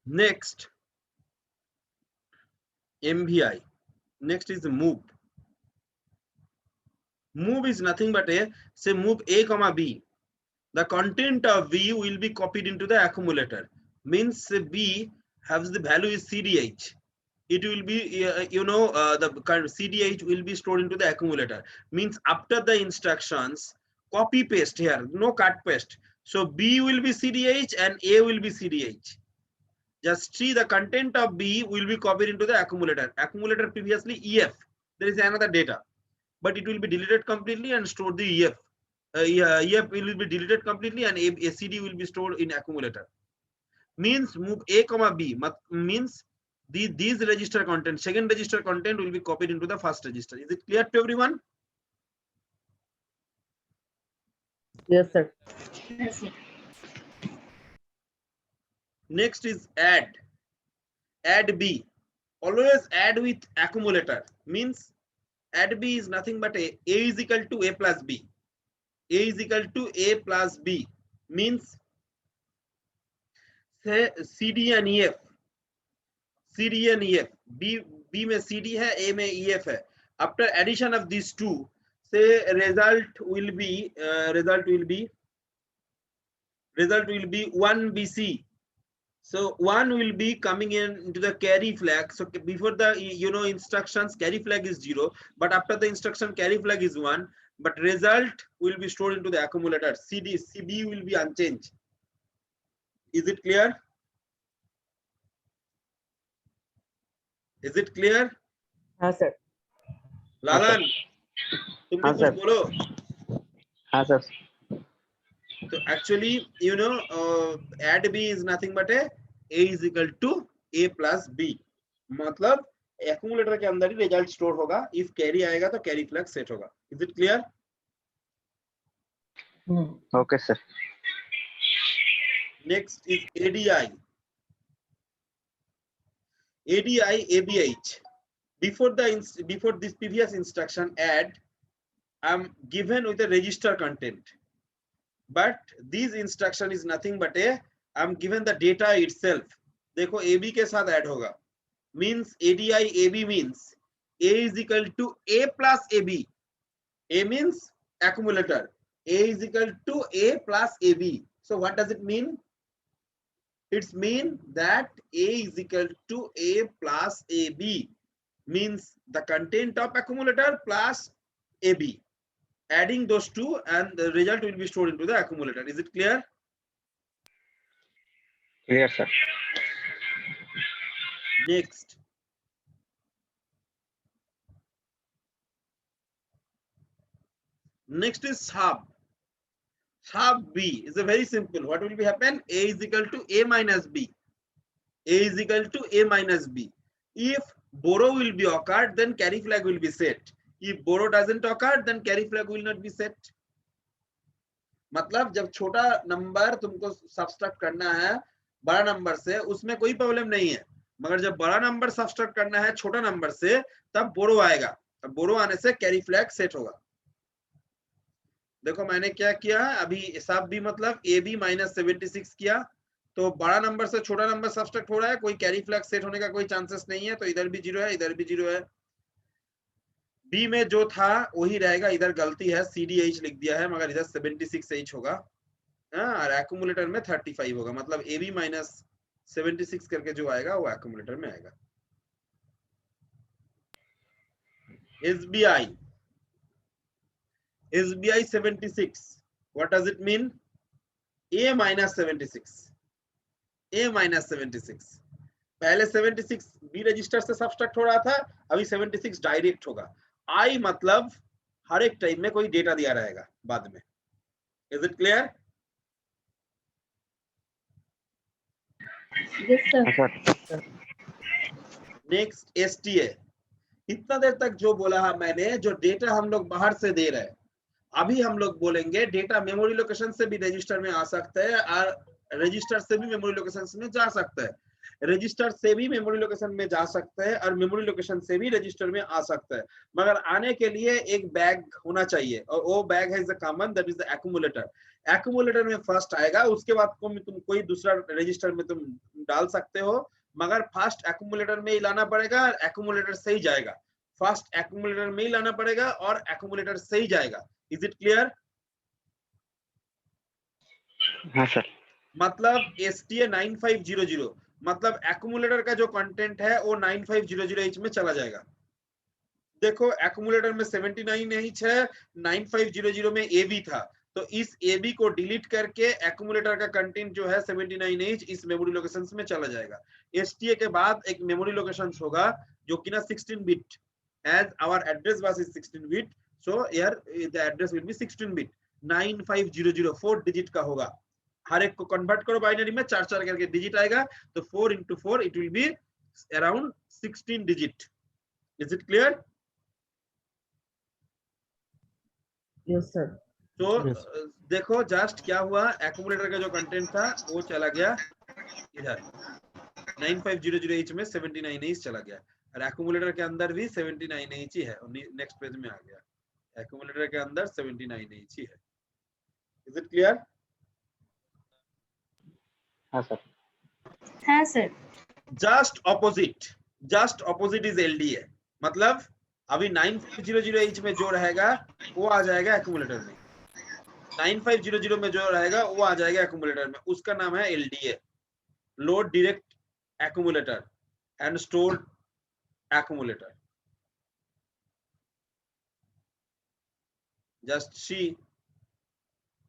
Next, MVI. Next is move. Move is nothing but a, say move A comma B. The content of B will be copied into the accumulator. Means B has the value is CDH. It will be, the kind of CDH will be stored into the accumulator. Means after the instructions, copy paste here, no cut paste. So B will be CDH and A will be CDH. Just see the content of B will be copied into the accumulator. Accumulator previously EF. There is another data, but it will be deleted completely and stored the EF. EF will be deleted completely and ACD will be stored in accumulator. Means move A comma B means these register content, second register content will be copied into the first register. Is it clear to everyone? Yes, sir. Yes, sir. Next is add. Add B. Always add with accumulator. Means add B is nothing but A is equal to A plus B. A is equal to A plus B. Means say CD and EF. CD and EF. B में CD है, A में EF है. After addition of these two, say result will be 1 BC. So 1 will be coming into the carry flag. So before the instructions, carry flag is 0, but after the instruction, carry flag is 1. But result will be stored into the accumulator. CB will be unchanged. Is it clear? Is it clear? हाँ sir. लालन, तुम भी कुछ बोलो. हाँ sir. So actually, add B is nothing but A is equal to A plus B. मतलब accumulator के अंदर ही result store होगा. If carry आएगा तो carry flag set होगा. Is it clear? Okay, sir. Next is ADI. ADI ABH. Before this previous instruction add, I'm given with a register content. But this instruction is nothing but I'm given the data itself. देखो AB के साथ add होगा. Means ADI AB means A is equal to A plus AB. A means accumulator. A is equal to A plus AB. So what does it mean? It's mean that A is equal to A plus AB. Means the content of accumulator plus AB. Adding those two and the result will be stored into the accumulator. Is it clear? Clear, sir. Next. Next is sub. Sub B is a very simple. What will be happen? A is equal to A minus B. A is equal to A minus B. If borrow will be occurred, then carry flag will be set. If borrow doesn't occur, then carry flag will not be set. मतलब जब छोटा number तुमको subtract करना है बड़ा number से, उसमें कोई प्रॉब्लम नहीं है. मगर जब बड़ा नंबर सब्सट्रैक्ट करना है छोटा नंबर से, तब बोरो आएगा. तब बोरो आने से कैरी फ्लैग सेट होगा. देखो मैंने क्या किया है अभी, सब भी मतलब AB माइनस 76 किया, तो बड़ा नंबर से छोटा नंबर सब्सट्रैक्ट हो रहा है, कोई कैरी फ्लैग सेट होने का कोई चांसेस नहीं है. तो इधर भी 0 है, इधर भी 0 है. बी में जो था वही रहेगा. इधर गलती है, CDH लिख दिया है, मगर इधर 76H होगा. और एक्यूमुलेटर में 35 होगा. मतलब AB माइनस 76 करके जो आएगा वो एक्यूमुलेटर में आएगा. SBI 76. What does it mean? A minus 76. A minus 76. पहले 76 बी रजिस्टर से सब्सट्रैक्ट हो रहा था, अभी 76 डायरेक्ट होगा. I मतलब हर एक टाइम में कोई डेटा दिया रहेगा बाद में. Is it clear? Yes, sir. Next STA. इतना देर तक जो बोला है मैंने, जो डेटा हम लोग बाहर से दे रहे हैं, अभी हम लोग बोलेंगे डेटा मेमोरी लोकेशन से भी रजिस्टर में आ सकता है और रजिस्टर से भी मेमोरी लोकेशन में जा सकता है. रजिस्टर से भी मेमोरी लोकेशन में जा सकता है और मेमोरी लोकेशन से भी रजिस्टर में आ सकता है. मगर आने के लिए एक बैग होना चाहिए, और वो बैग है common, that is the accumulator. Accumulator में फर्स्ट आएगा, उसके बाद तुम कोई दूसरा रजिस्टर में तुम डाल सकते हो, मगर फर्स्ट एक्यूमुलेटर में ही लाना पड़ेगा, एक्यूमुलेटर से ही जाएगा। फर्स्ट एक्यूमुलेटर में ही लाना पड़ेगा और एक्यूमुलेटर से ही जाएगा। Is it clear? हाँ सर। मतलब STA 9500 मतलब एक्यूमुलेटर का जो कंटेंट है वो 9500H में चला जाएगा। देखो एक्यूमुलेटर में 79H है, 9500 में AB था, तो इस AB को डिलीट करके एक्यूमुलेटर का कंटेंट जो है 79H इस मेमोरी लोकेशंस में चला जाएगा। STA के बाद एक मेमोरी लोकेशंस होगा जो कि ना 16 bit, as our address bus is 16 bit, so here the address will be 16 bit. 9500 4 digit का होगा, हर एक को कन्वर्ट करो बाइनरी में, 4 करके डिजिट आएगा, तो 4 into 4 it will be around 16 digit. Is it clear? Yes, sir. तो Yes. देखो जस्ट क्या हुआ, एक्यूमुलेटर का जो कंटेंट था वो चला गया इधर 9500H में 79H चला गया, और एक्यूमुलेटर के अंदर भी 79H ही है। नेक्स्ट पेज में आ गया, एक्यूमुलेटर के अंदर 79H ही है। Is it clear? हाँ सर। हाँ sir. Just opposite is LDA, मतलब अभी 9500H में जो रहेगा वो आ जाएगा एक्यूमुलेटर में, 9500 में जो रहेगा वो आ जाएगा एक्यूमुलेटर में, उसका नाम है LDA, load direct accumulator and stored accumulator. Just see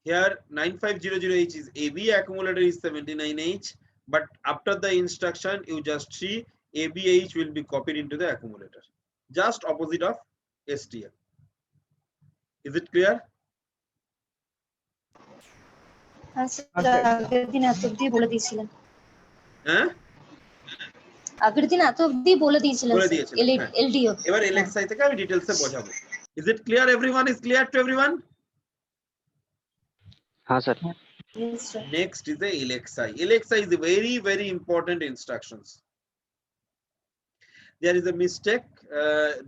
here 9500H is AB, accumulator is 79H, but after the instruction you just see ABH will be copied into the accumulator, just opposite of STL. Is it clear? हाँ sir, আগের দিন এত অবধি বলে দিয়েছিলেন। হ্যাঁ আগের দিন এত অবধি বলে দিয়েছিলেন বলে স্যার, দিয়েছিলেন, হ্যাঁ। LDO। এবার LXI থেকে আমি ডিটেইলসে বোঝাবো। Is it clear? Everyone is clear to everyone? हाँ sir. Yes, sir. Next is the LXI. LXI is a very, very important instructions. There is a mistake.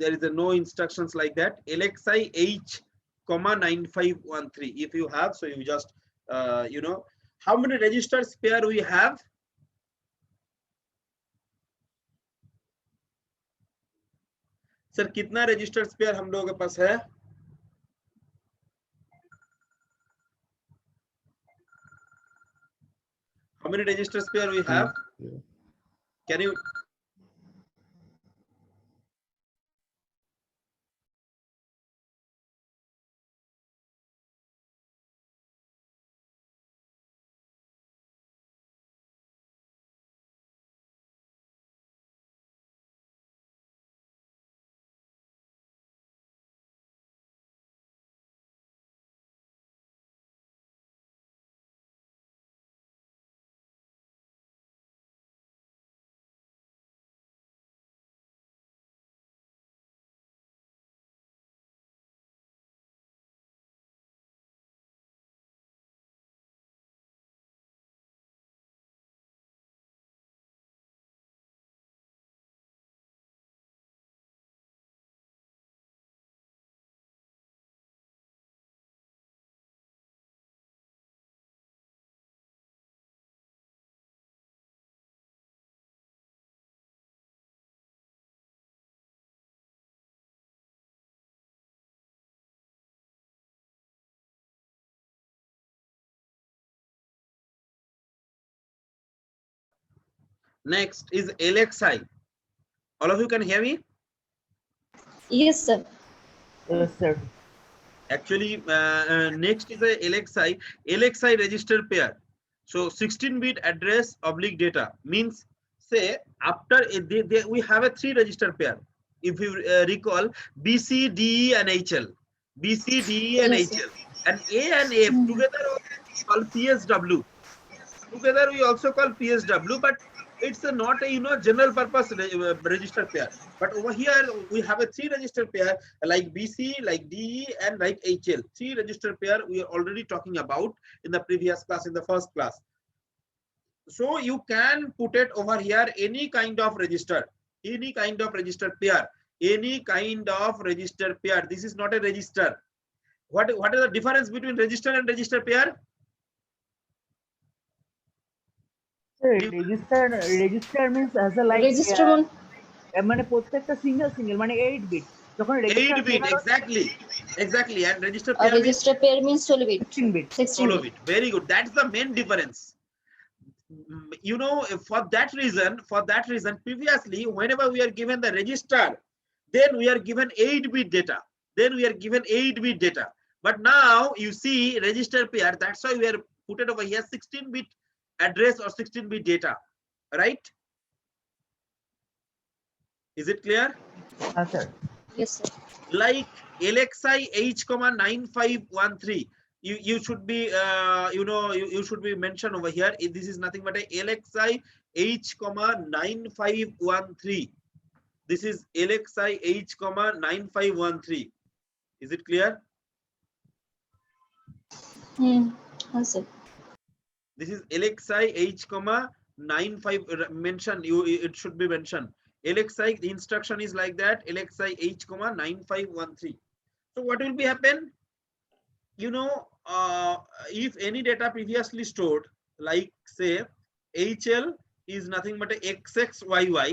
There is a no instructions like that. LXI H, 9513. If you have, so you just you know, how many registers pair we have? Sir, कितना registers pair हम लोगों के पास है? How many registers pair we have? Can you? Next is LXI. All of you can hear me? Yes, sir. Yes, sir. Actually, next is the LXI. LXI register pair. So 16-bit address oblique data means, say after we have a 3 register pair. If you recall, BC, DE and HL. BC, DE and Yes, sir. HL. And A and F together we call PSW. Together we also call PSW, but it's not a general purpose register pair. But over here we have a 3 register pair like BC, like DE, and like HL. 3 register pair we are already talking about in the previous class, in the first class. So you can put it over here any kind of register, any kind of register pair, any kind of register pair. This is not a register. What is the difference between register and register pair? Register means as a like register মানে প্রত্যেকটা single মানে 8 bit যখন 8 register bit, exactly, and register pair means register pair means 12 bit 16 bit 16 solo bit bit. Very good. That's the main difference. You know, for that reason, previously, whenever we are given the register, then we are given 8-bit data. But now you see register pair. That's why we are put it over here 16-bit address or 16-bit data, right? Is it clear? Sir yes sir Like LXI H, 9513. You should be you should be mentioned over here. This is nothing but a LXI H, 9513. This is LXI H, 9513. Is it clear? हां sir This is LXI H, 95 mention. It should be mentioned. LXI, the instruction is like that. LXI H, 9513. So what will be happen? You know, if any data previously stored, like say HL is nothing but a XXYY,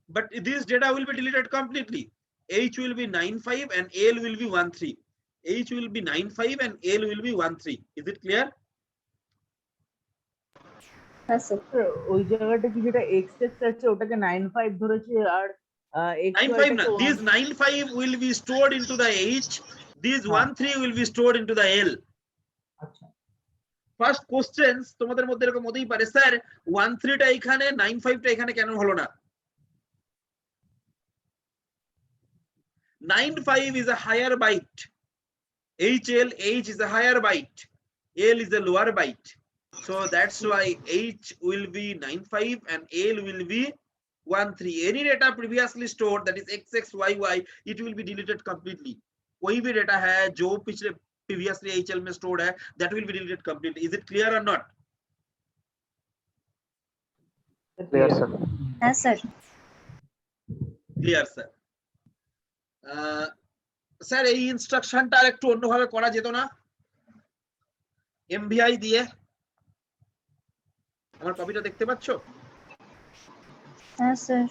but this data will be deleted completely. H will be 95 and L will be 13. H will be 95 and L will be 13. Is it clear? हां sir ওই জায়গাটা কি যেটা x আছে ওটাকে 95 ধরেছে আর x 95 na, these 95 will be stored into the H, these 13 will be stored into the L. আচ্ছা first questions তোমাদের মধ্যে এরকম হতেই পারে, স্যার 13 টা এখানে 95 টা এখানে কেন হলো না? 95 is a higher byte. H is a higher byte. L is a lower byte. So that's why H will be 95 and L will be 13. Any data previously stored, that is XXYY, it will be deleted completely. कोई भी data है जो पिछले previously HL में stored है, that will be deleted completely. Is it clear or not? Clear, sir. हां sir Clear, sir. Sir এই ইনস্ট্রাকশনটা আর একটু অন্যভাবে করা যেত না? MVI দিয়ে আমার কপিটা দেখতে পাচ্ছো? हां सर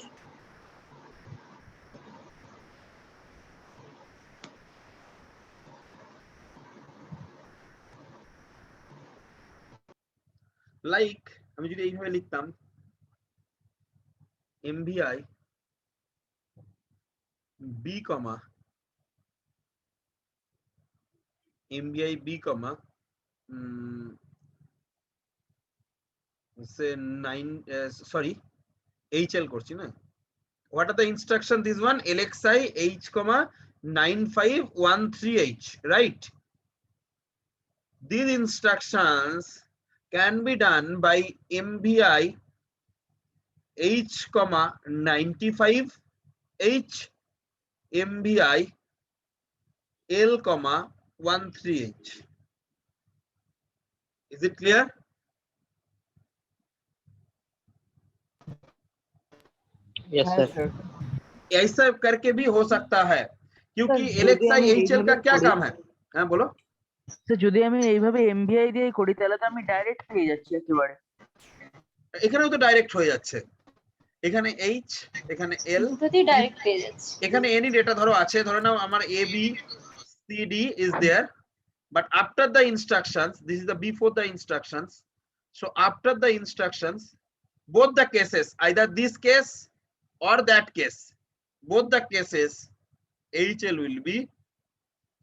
লাইক আমি যদি এইভাবে লিখতাম MVI B, MVI B, say 9 sorry HL করছি না, what are the instruction? This one LXI H, 9513H, right? These instructions can be done by MVI H, 95H, MVI L, 13H. Is it clear? Yes, sir. ऐसा करके भी हो सकता है क्योंकि Sir, LXI যদি আমি HL का এইভাবে क्या করি- काम है? হ্যাঁ বলো। তো যদি আমি এইভাবে এমবিআই দিয়ে করি তাহলে তো আমি ডাইরেক্ট পেয়ে যাচ্ছি একেবারে এখানেও তো ডাইরেক্ট হয়ে যাচ্ছে, এখানে H, এখানে L, দুটোতেই ডাইরেক্ট পেয়ে যাচ্ছে এখানে এনি ডেটা ধরো আছে, ধরে নাও আমার A, B, C, D is there, but after the instructions, this is the before the instructions, so after the instructions, both the cases, either this case or that case, both the cases HL will be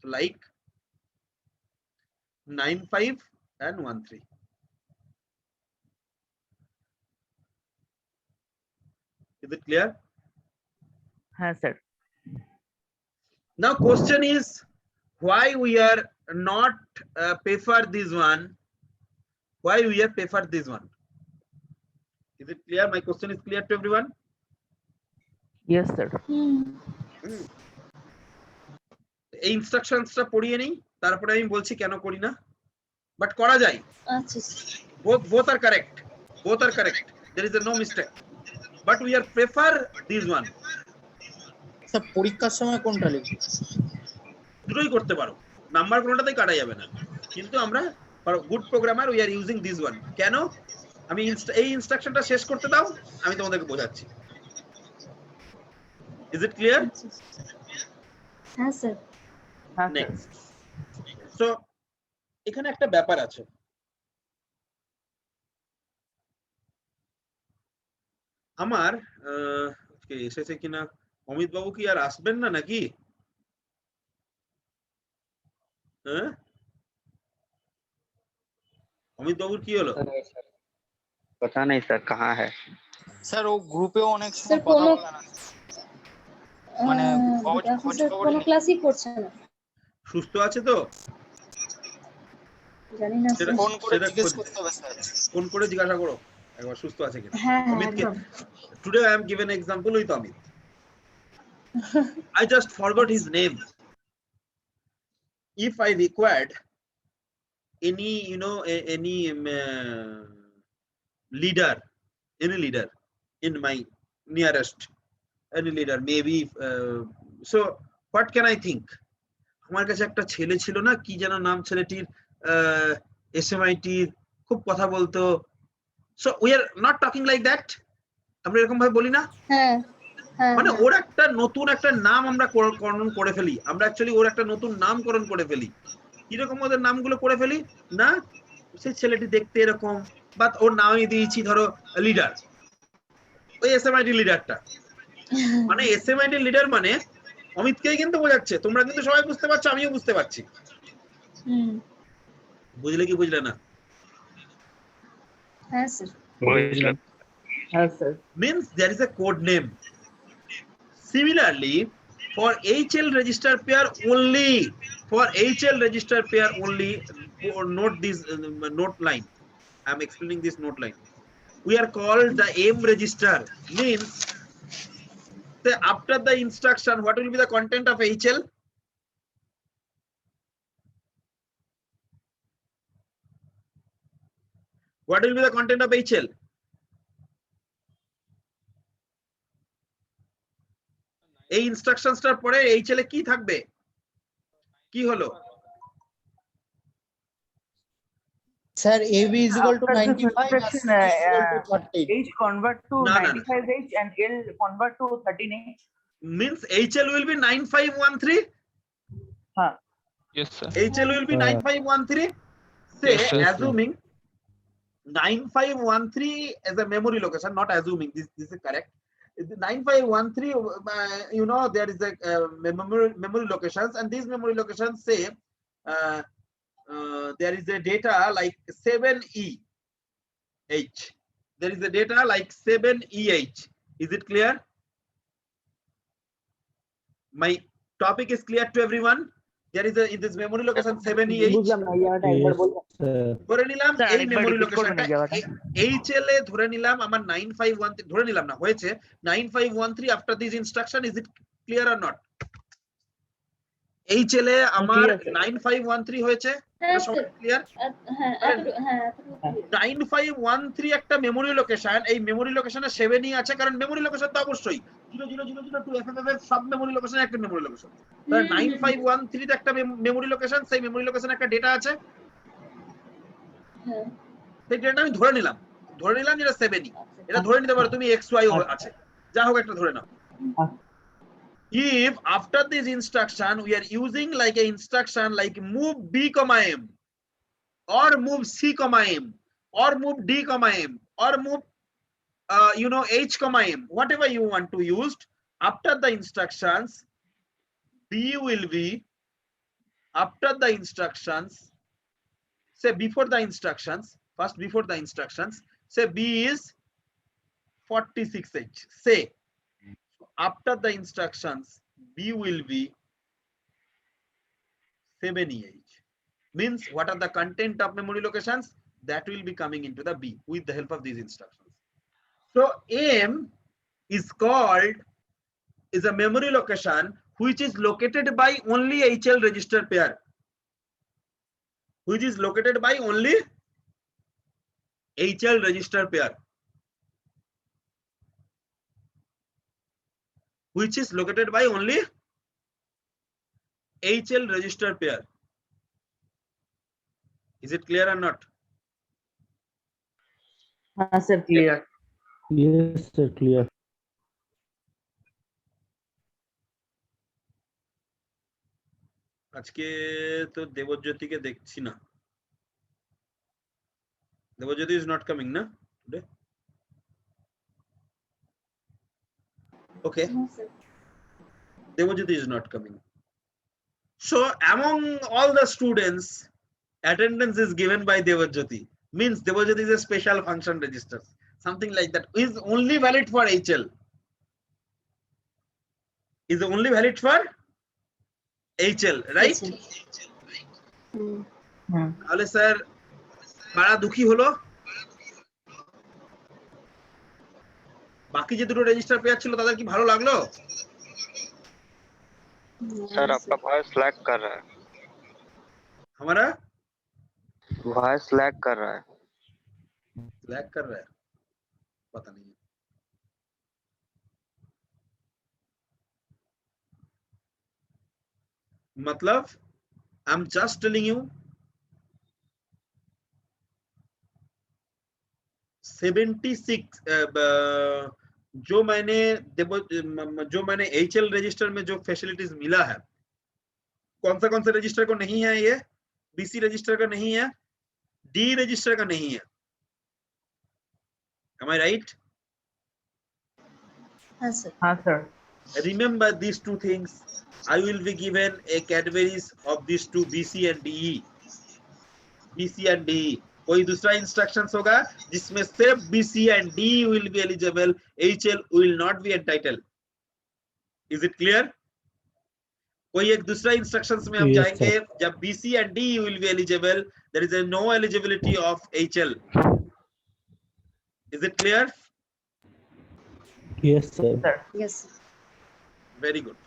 like 95 and 13. Is it clear? হ্যাঁ sir Now question is why we are not prefer this one, why we are prefer this one? Is it clear? My question is clear to everyone? Yes sir এই ইনস্ট্রাকশনসটা পড়িয়ে নেই, তারপরে আমি বলছি কেন করি না, বাট করা যায়। আচ্ছা both are correct, there is no mistake, but we are prefer this one. Sir পরীক্ষার সময় কোনটা লিখব? দুটোই করতে পারো, নাম্বার কোনটাতেই কাটা যাবে না, কিন্তু আমরা good programmer we are using this one. কেন? আমি এই ইনস্ট্রাকশনটা শেষ করতে দাও, আমি তোমাদেরকে বোঝাচ্ছি। Is it clear? হ্যাঁ স্যার। হ্যাঁ স্যার। নেক্সট, সো এখানে একটা ব্যাপার আছে, আমার এসেছে কিনা, অমিত বাবু কি আর আসবেন না নাকি? হ্যাঁ, অমিত বাবুর কি হলো? पता नहीं सर कहाँ है। স্যার ও গ্রুপেও অনেক স্যার সময় কথা কোনো বলে না, মানে খোঁজ এখন খোঁজ স্যার খবরই কোনো নেই। ক্লাসই করছে না, সুস্থ আছে তো? জানি না স্যার। ফোন করে সেটা জিজ্ঞেস খোঁজ- করতে হবে স্যার। ফোন করে জিজ্ঞাসা করো একবার সুস্থ আছে কিনা। হ্যাঁ হ্যাঁ অমিতকে একদম। today I am given example with Amit. I just forgot his name. If I required any, you know, any leader, any leader in my nearest, any leader, maybe. So what can I think? আমার কাছে একটা ছেলে ছিল না, কি যেন নাম ছেলেটির, এসএমআইটি খুব কথা বলতো। So we are not talking like that, আমরা এরকম ভাবে বলি না। হ্যাঁ হ্যাঁ মানে হ্যাঁ। ওর একটা নতুন একটা নাম আমরা করণ করে ফেলি, আমরা অ্যাকচুয়ালি ওর একটা নতুন নামকরণ করে ফেলি। কিরকম ওদের নামগুলো করে ফেলি না, সেই ছেলেটি দেখতে এরকম, বা ওর নামই দিয়েছি ধরো লিডার, ওই এসএমআইটি লিডারটা, মানে এসএমআইটি লিডার মানে অমিতকেই কিন্তু বোঝাচ্ছে। তোমরা কিন্তু সবাই বুঝতে পারছো, আমিও বুঝতে পারছি। হুম। বুঝলে কি বুঝলে না? হ্যাঁ স্যার। হ্যাঁ sir. Means there is a code name. Similarly, for HL register pair only, for HL register pair only, note this note line. I am explaining this note line. We are called the M register. Means, say after the instruction, what will be the content of HL? What will be the content of HL? এই ইনস্ট্রাকশনসটার পরে HL এ কি থাকবে? কি হলো? Sir AB is equal to After this 95 আর C instruction, is equal to 30. H convert to No, no, no. 95H and L convert to 13H. Means HL will be 9513. Huh. Yes, sir. HL will be 9513. Say, Yes, sir. assuming 9513 as a memory location, not assuming, this is correct. 9513, you know, there is a memory locations, and these memory locations say there is a data like 7EH. There is a data like 7EH. Is it clear? My topic is clear to everyone? There is a, in this memory location 7EH. বুঝলাম না, এই জায়গাটা একবার বলবেন। ধরে নিলাম sir, এই আরেকবার মেমরি repeat করবেন এই লোকেশনটা জায়গাটা? HL এ ধরে নিলাম আমার 9513, ধরে নিলাম না, হয়েছে 9513 after this instruction. Is it clear or not? HL এ আমার clear, sir. 9513 হয়েছে, হ্যাঁ এটা সবাই স্যার। ক্লিয়ার? হ্যাঁ হ্যাঁ। 9513 একটা মেমোরি লোকেশন, এই মেমোরি লোকেশনে 7E আছে, কারণ মেমোরি লোকেশন তো অবশ্যই 00002 FFF সব মেমোরি লোকেশনে একটা মেমোরি লোকেশন। তাহলে 9513 তে একটা মেমোরি লোকেশন, সেই মেমোরি লোকেশনে একটা ডেটা আছে, হ্যাঁ। সেই ডেটা আমি ধরে নিলাম যেটা 7E। এটা ধরে নিতে পারো তুমি XY আছে, যা হোক একটা ধরে নাও। If after this instruction we are using like a instruction like move B, M, or move C, M, or move D, M, or move you know, H, M, whatever you want to use, after the instructions B will be, after the instructions, say before the instructions, first before the instructions, say B is 46H. Say after the instructions B will be 7EH. Means what are the content of memory locations that will be coming into the B with the help of these instructions. So M is called, is a memory location which is located by only HL register pair, which is located by only HL register pair, which is located by only HL register pair. Is it clear or not? हाँ sir clear. Yes, sir, clear. আজকে তো দেবজ্যোতিকে দেখছি না। Debjyoti is not coming না today? Okay, Devajyoti is not coming. So among all the students, attendance is given by Devajyoti. Means Devajyoti is a special function register. Something like that is only valid for HL. Is only valid for HL, right? তাহলে sir কারা দুঃখী হলো? বাকি যে দুটো register pair ছিল তাদের কি ভালো লাগলো? सर आपका वॉइस लैग कर रहा है, हमारा वॉइस लैग कर रहा है। लैग कर रहा है, पता नहीं। मतलब I am just telling you 76 जो मैंने HL रजिस्टर में जो फैसिलिटीज मिला है, कौन सा रजिस्टर को नहीं है? ये BC रजिस्टर का नहीं है, D रजिस्टर का नहीं है। Am I right? हाँ सर। हाँ sir. Remember these two things. I will be given a categories of these two BC and DE. BC and DE. कोई दूसरा इंस्ट्रक्शंस होगा जिसमें सिर्फ BC and DE will be eligible, HL will not be entitled. Is it clear? कोई एक दूसरा instructions में हम Yes, जाएंगे जब BC and DE will be eligible, there is a no eligibility of HL. Is it clear? Yes, sir. Yes. Very good.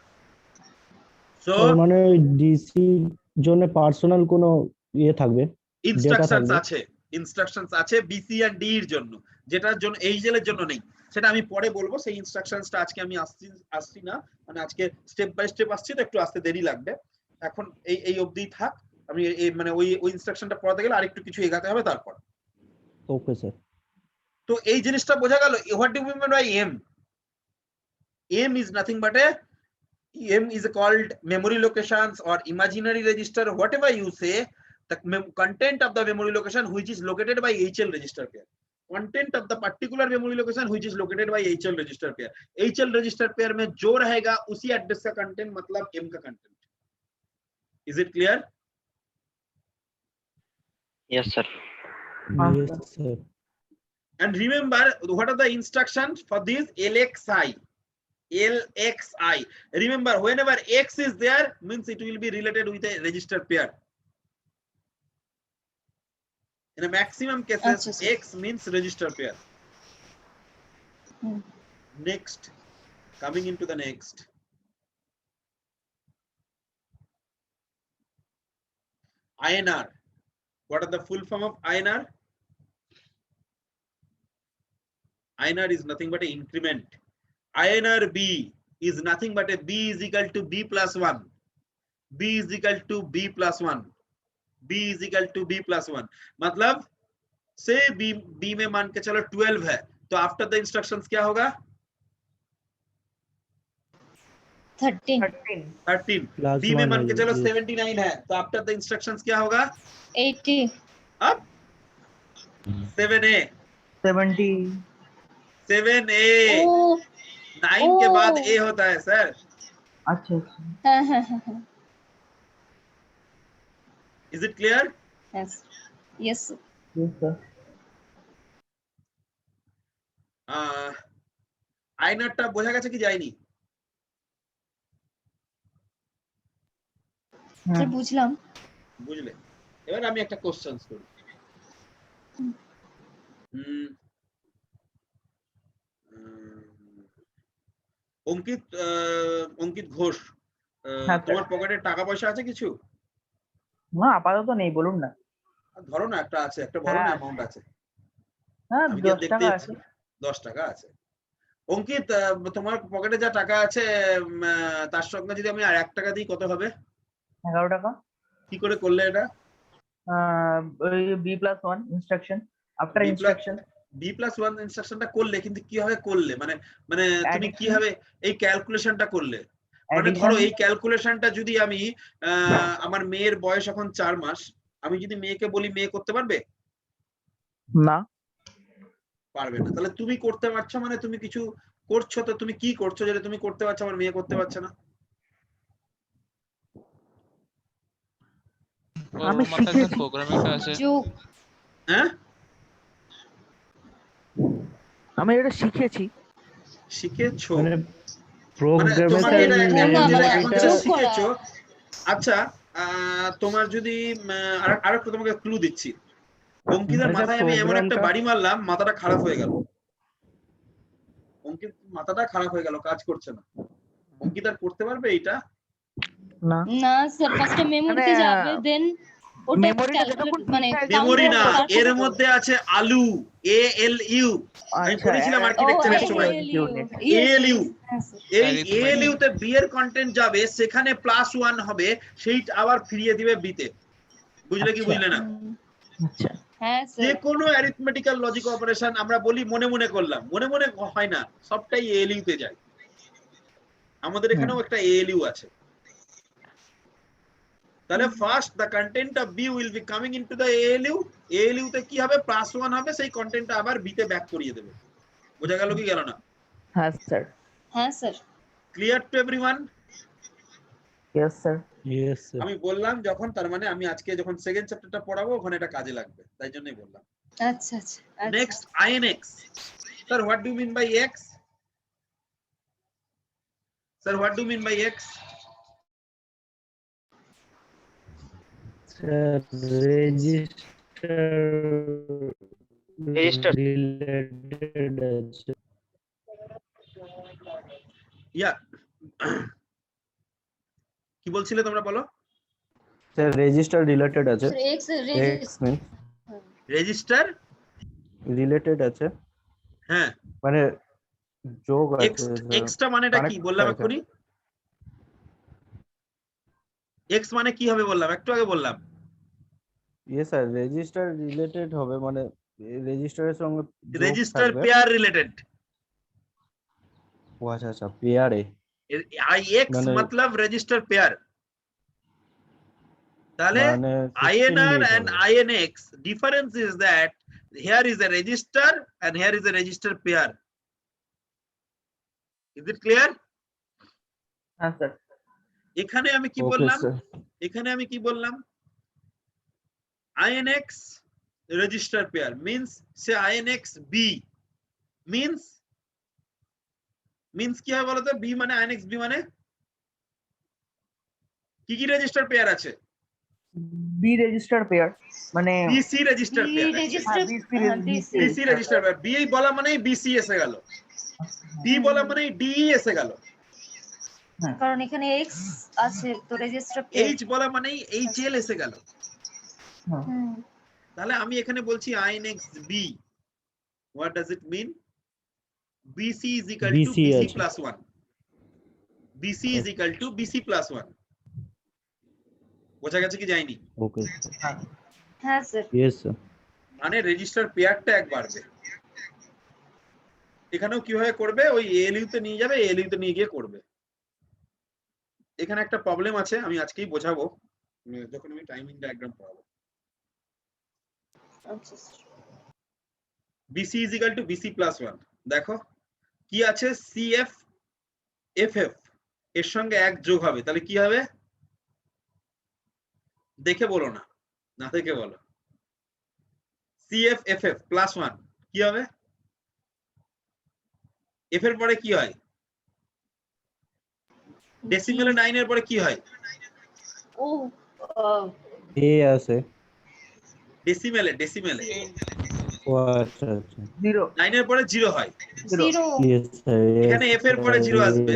So তার মানে DC জন্য পার্সোনাল কোনো ইয়ে থাকবে, ইনস্ট্রাকশনস থাকবে? আছে, ইনস্ট্রাকশনস আছে BC and D এর জন্য, যেটার জন্য HL এর জন্য নেই। সেটা আমি পরে বলবো। সেই ইনস্ট্রাকশনসটা আজকে আমি আসছি না, মানে আজকে স্টেপ বাই স্টেপ আসছি তো একটু আসতে দেরি লাগবে। এখন এই অবধি থাক, আমি মানে ওই ইনস্ট্রাকশনটা পড়াতে গেলে আরেকটু কিছু এগাতে হবে তারপর। Okay sir. তো এই জিনিসটা বোঝা গেল। What do you mean by M? M is nothing but M is called memory locations or imaginary register, whatever you say, the content of the memory location which is located by HL register pair. Content of the particular memory location which is located by HL register pair. HL register pair में जो रहेगा उसी address का content मतलब M का content. Is it clear? Yes sir. Yes, sir. And remember what are the instructions for this LXI? LXI. Remember, whenever X is there, means it will be related with a register pair. In a maximum cases, Achha, sir. X means register pair. Next, coming into the next. INR. What are the full form of INR? INR is nothing but an increment. INR B is nothing but a B is equal to B plus 1. B is equal to B plus 1. B is equal to B plus 1. मतलब से B में मान के चलो 12 है, तो after the instructions क्या होगा? 13। 13। Plus B में 1 मान के चलो है, 79 है, तो आफ्टर द इंस्ट्रक्शंस क्या होगा? 80। अब 7A 70। 7A ओह 9 के बाद A होता है सर। अच्छा। हाँ हाँ हाँ। Is it clear? Yes yes. Yes sir. আইনারটা বোঝা গেছে কি যায়নি? স্যার বুঝলাম। বুঝলে? এবার আমি একটা কোশ্চেনস করি। অঙ্কিত ঘোষ, তোমার পকেটে টাকা পয়সা আছে কিছু? না আপাতত নেই, বলুন না। ধরো না একটা আছে, একটা বড় না অ্যামাউন্ট আছে। হ্যাঁ আমি 10 টাকা আছে। 10 টাকা আছে। অঙ্কিত, তোমার পকেটে যা টাকা আছে তার সঙ্গে যদি আমি আর 1 টাকা দিই কত হবে? 11 টাকা। কি করে করলে এটা? ওই B+1 instruction, after instruction. b+1 ইনস্ট্রাকশনটা করলে কিন্তু কিভাবে করলে মানে মানে তুমি Addition. কিভাবে এই ক্যালকুলেশনটা করলে? মানে ধরো এই ক্যালকুলেশনটা যদি আমি আমার মেয়ের বয়স এখন 4 মাস, আমি যদি মেয়েকে বলি মেয়ে করতে পারবে? না, পারবে না। তাহলে তুমি করতে পারছো মানে তুমি কিছু করছো, তো তুমি কি করছো যেটা তুমি করতে পারছো আমার মেয়ে করতে পারছে না? আমি শিখেছি। প্রোগ্রামিংটা আছে। যোগ হ্যাঁ, আমি এটা শিখেছি। শিখেছো মানে মানে প্রোগ্রামে তোমাকে স্যার এটা না, এখন যেটা মানে এখন এটা যেটা যোগ করা। শিখেছো। আচ্ছা, তোমার যদি আরেকটু তোমাকে ক্লু দিচ্ছি, অঙ্কিতার আচ্ছা, মাথায় আমি এমন একটা প্রোগ্রামটা বাড়ি মারলাম, মাথাটা খারাপ হয়ে গেল। অঙ্কিত মাথাটা খারাপ হয়ে গেল, কাজ করছে না। অঙ্কিতার করতে পারবে এটা? না, না স্যার, ফার্স্টে মেমোরিতে মানে, যাবে, দেন ওটা মেমোরিটা ক্যালকুলেট যতক্ষণ মানে ঠিক থাকবে, মেমোরি না, কাউন্ট এর মধ্যে আছে আলু, ALU। আমি আচ্ছা, পড়েছিলাম ও আর্কিটেকচারের সময়। ALU, এই Arithmetic. ALU তে বি এর কন্টেন্ট যাবে, সেখানে +1 হবে, সেইটা আবার ফিরিয়ে দিবে বি তে। বুঝলে কি আচ্ছা। বুঝলে না? আচ্ছা, হ্যাঁ যে স্যার। কোনো অ্যারিথমেটিক্যাল লজিক অপারেশন আমরা বলি মনে মনে করলাম, মনে মনে হয় না, সবটাই ALU তে যায়। আমাদের এখানেও একটা ALU আছে। তাহলে first the content of B will be coming into the ALU। ALU তে কি হবে, +1 হবে, সেই কন্টেন্টটা আবার বি তে ব্যাক করিয়ে দেবে। বোঝা গেল কি গেল না? হ্যাঁ স্যার, হ্যাঁ sir. Clear to everyone? Yes sir. Yes sir. আমি বললাম যখন, তার মানে আমি আজকে যখন সেকেন্ড চ্যাপ্টারটা পড়াবো ওখানে এটা কাজে লাগবে, তাই জন্যই বললাম। আচ্ছা আচ্ছা আচ্ছা। Next INX। Sir what do mean by X? Sir what do mean by X? Sir register related আছে। ইয়া, কি বলছিলে তোমরা, বলো। স্যার রেজিস্টার রিলেটেড আছে। Sir X X means register related আছে, হ্যাঁ, মানে যোগ এক্স আছে স্যার। এক্সটা মানেটা কি Connect বললাম আছে। এক্ষুনি? এক্স মানে কি হবে বললাম, একটু আগে বললাম। ইয়েস স্যার, রেজিস্টার রিলেটেড হবে, মানে রেজিস্টারের সঙ্গে যোগ রেজিস্টার থাকবে। Pair related. ও আচ্ছা আচ্ছা, পেয়ারে। IX মানে मतलब रजिस्टर पेयर। তাহলে মানে 15 INR মিনিট and হবে। INX difference is that here is a register and here is a register pair. Is it clear? হ্যাঁ স্যার। এখানে আমি কি ওকে বললাম, স্যার। এখানে আমি কি বললাম, INX register pair means say INX B means কি হয় বলতো? B মানে INX B মানে কি রেজিস্টার পেয়ার আছে? বি রেজিস্টার পেয়ার মানে BC register B pair. Register BC register pair. B বলা মানেই BC এসে গেল, D বলা মানেই DE এসে গেল, কারণ এখানে এক্স আছে তো রেজিস্টার H বলা মানেই HL এসে গেল। তাহলে আমি এখানে বলছি INX B, what does it mean? BC is equal to BC BC আছে। plus 1. BC is equal to BC plus 1. বোঝা গেছে কি যায়নি? ওকে হ্যাঁ স্যার। Yes sir. মানে রেজিস্টার পেয়ারটা এক বাড়বে। এখানেও কিভাবে করবে, ওই ALU তে নিয়ে যাবে, ALU তে নিয়ে গিয়ে করবে। এখানে একটা প্রবলেম আছে, আমি আজকেই বোঝাবো যখন আমি টাইমিং ডায়াগ্রাম পড়াবো। আচ্ছা sir. BC is equal to BC plus 1। দেখো কি আছে, CF FF এর সঙ্গে 1 যোগ হবে, তাহলে কি হবে? দেখে বলো না, না দেখে বলো। CF FF plus 1 কি হবে? F এর পরে কি হয়? ডেসিমেলে 9 এর পরে কি হয়? ও এ আছে। ডেসিমেলে ও আচ্ছা আচ্ছা। 0 9 এর পরে 0 হয়। জিরো। Yes sir. এখানে F এর পরে 0 আসবে,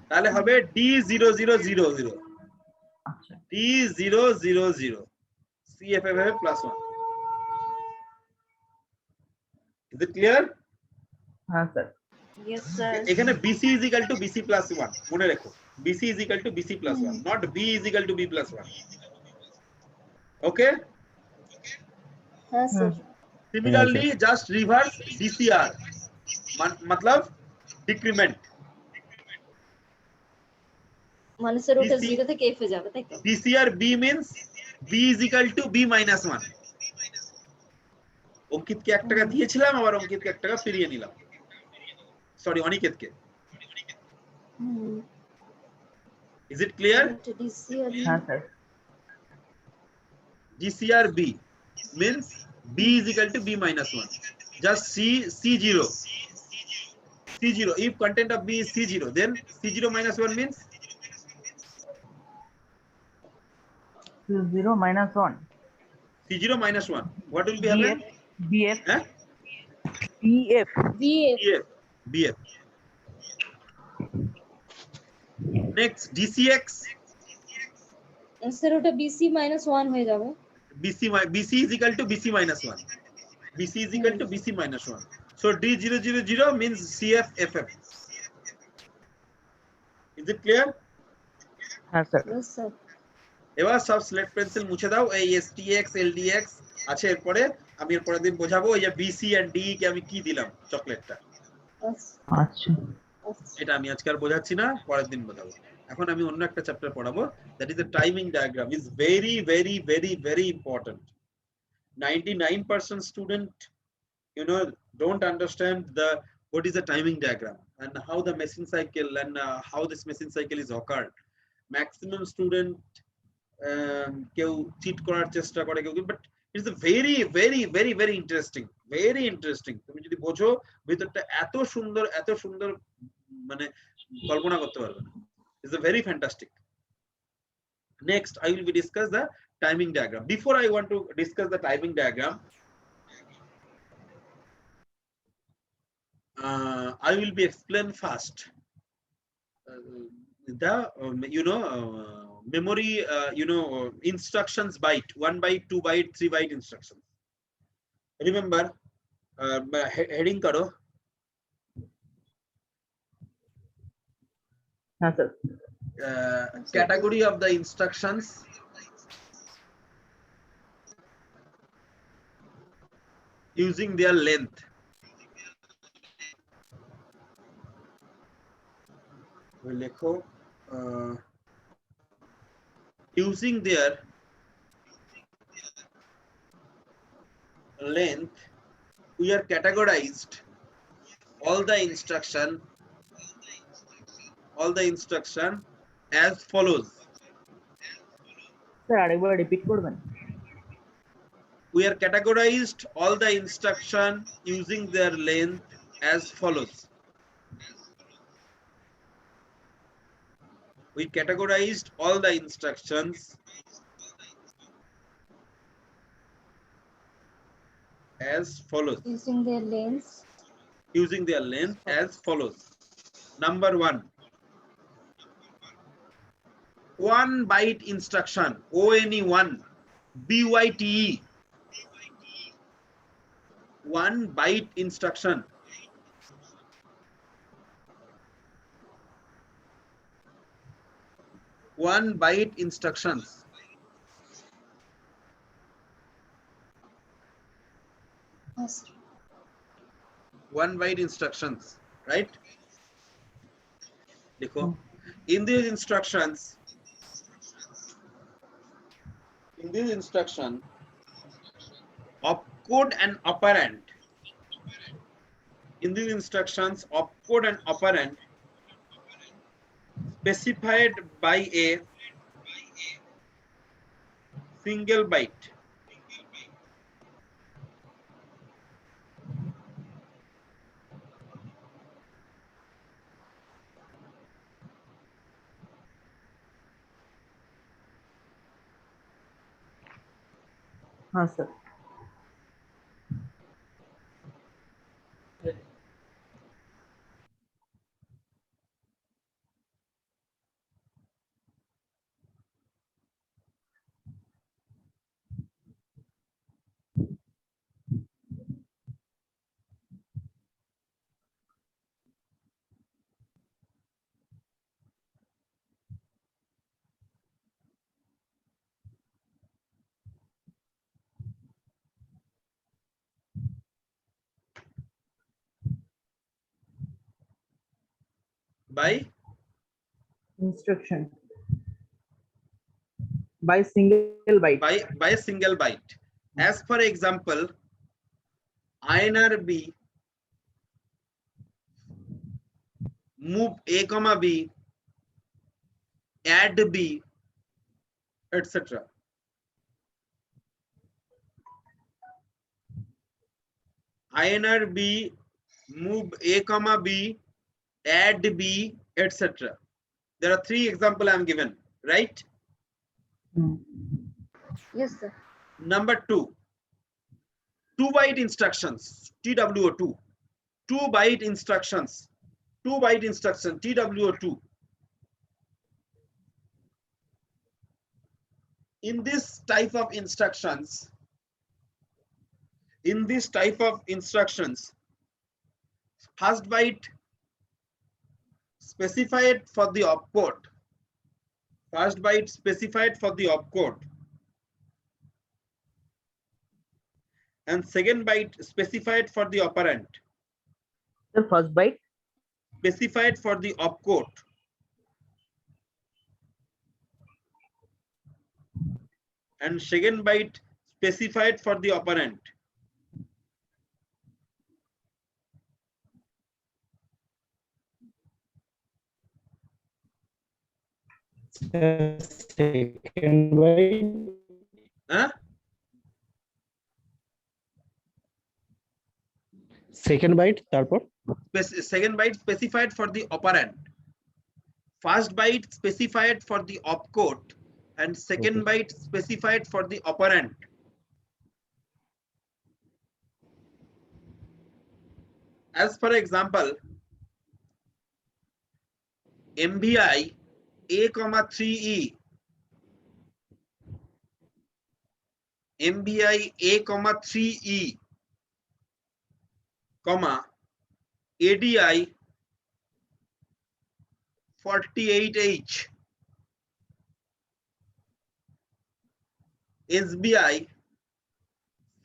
তাহলে হবে D0000। আচ্ছা, D000 CFF plus 1। Is it clear? হ্যাঁ স্যার। Yes sir. এখানে BC is equal to BC plus 1 মনে রেখো, BC is equal to BC plus 1, not B is equal to B plus 1. Okay? হ্যাঁ sir. Similarly, just reverse DCR. मतलब decrement. মানে sir ওটা DC 0 থেকে f এ যাবে তাই তো? DCR B means B is equal to B minus 1. অঙ্কিতকে 1 টাকা দিয়েছিলাম, আবার অঙ্কিতকে 1 টাকা ফিরিয়ে নিলাম। সরি, অনিকেতকে। Is it clear? DCR হ্যাঁ sir DCR B means B is equal to B minus 1. Just C0. C0. If content of B is C0, then C0 minus 1 means 0 minus 1 C0 minus 1. What will be happen? BF Huh? BF BF BF. Next, DCX. Sir ওটা BC -1 হয়ে যাবে। BC is equal to BC minus 1. BC is equal to BC minus 1. So D000 means CF FF. Is it clear? হ্যাঁ sir Yes sir. এবার সব slate pencil মুছে দাও। এই STX LDX আছে, এরপরে আমি এর পরের দিন বোঝাবো এই যে BC and D কে আমি কি দিলাম চকলেটটা। আচ্ছা এটা আমি আজকে আর বোঝাচ্ছি না, পরের দিন বোঝাবো। এখন আমি অন্য একটা চ্যাপ্টার পড়াবো, that is the timing diagram. Is very very very very important. 99% student, you know, don't understand the what is the timing diagram and how the machine cycle and how this machine cycle is occurred. Maximum student কেউ cheat করার চেষ্টা করে কেউ, but it's very very very very interesting, very interesting. তুমি যদি বোঝো ভিতরটা এত সুন্দর মানে কল্পনা করতে পারবে না। It's very fantastic. Next, I will be discuss the timing diagram. Before I want to discuss the timing diagram, I will be explain first the memory instructions byte, 1 byte, 2 byte, 3 byte instructions. Remember, heading karo. হ্যাঁ sir Category of the instructions using their length. লেখো using their length, we are categorized all the instruction as follows. Sir আরেকবার repeat করবেন? We are categorized all the instruction using their length as follows. We categorized all the instructions as follows. Using their lengths. Using their length as follows. Number 1, 1 byte instruction, ONE1, BYTE. 1 byte instruction. One byte instructions. Yes. 1 byte instructions, right? Dekho, in these instruction, opcode and operand. In these instructions, opcode and operand specified by a single byte. হ্যাঁ sir by instruction by single byte. by a single byte. As for example, INR B, move A comma B, add B, etc. INR B, move A comma B, add B, etc. There are 3 examples I am given, right? Hmm. Yes, sir. Number 2, 2-byte instructions, TWO2. 2-byte instructions, 2-byte instruction, TWO2. In this type of instructions, first byte specified for the opcode. First byte specified for the opcode. And second byte specified for the operand. The first byte Specified for the opcode. And second byte specified for the operand. second byte Huh? second byte তারপর Second byte specified for the operand. First byte specified for the opcode. And second Okay. byte specified for the operand. As for example, MVI A, 3E. MVI A, 3E, comma ADI 48H, SBI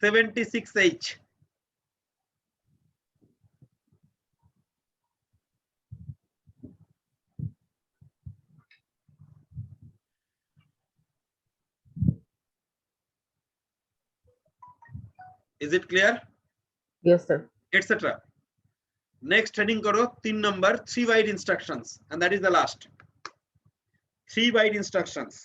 76H. Is it clear? yes sir. Etc. Next heading karo 3 number 3-byte instructions, and that is the last. 3-byte instructions.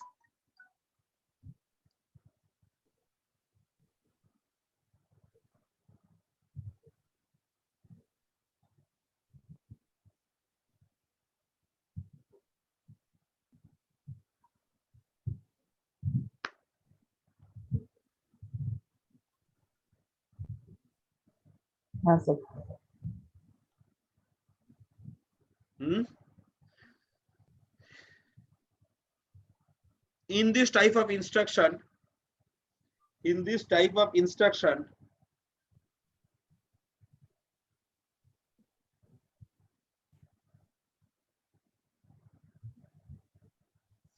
Yes sir. In this type of instruction,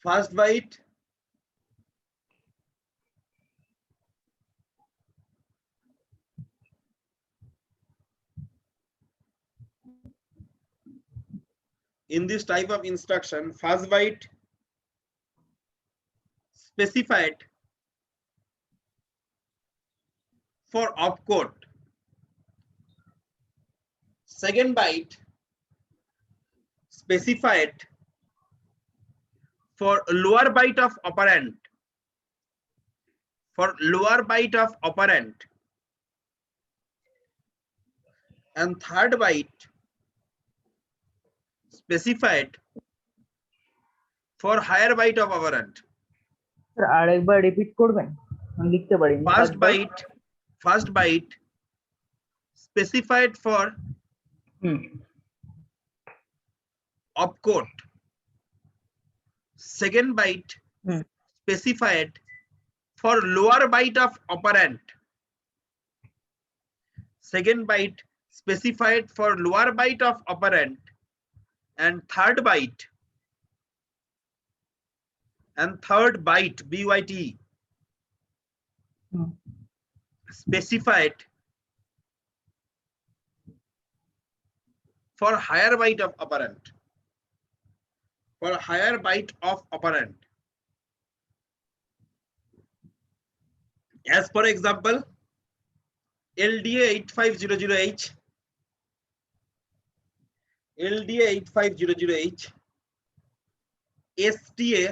first byte first byte specified for opcode. Second byte specified for lower byte of operand. And third byte specified for higher byte of operand. Sir আরেকবার repeat করবেন, আমি লিখতে পারিনি। First byte specified for opcode. Second byte specified for lower byte of operand. Second byte specified for lower byte of operand. And third byte BYT specified for higher byte of operand. for higher byte of operand. As per example, LDA 8500H, LDA 8500H, STA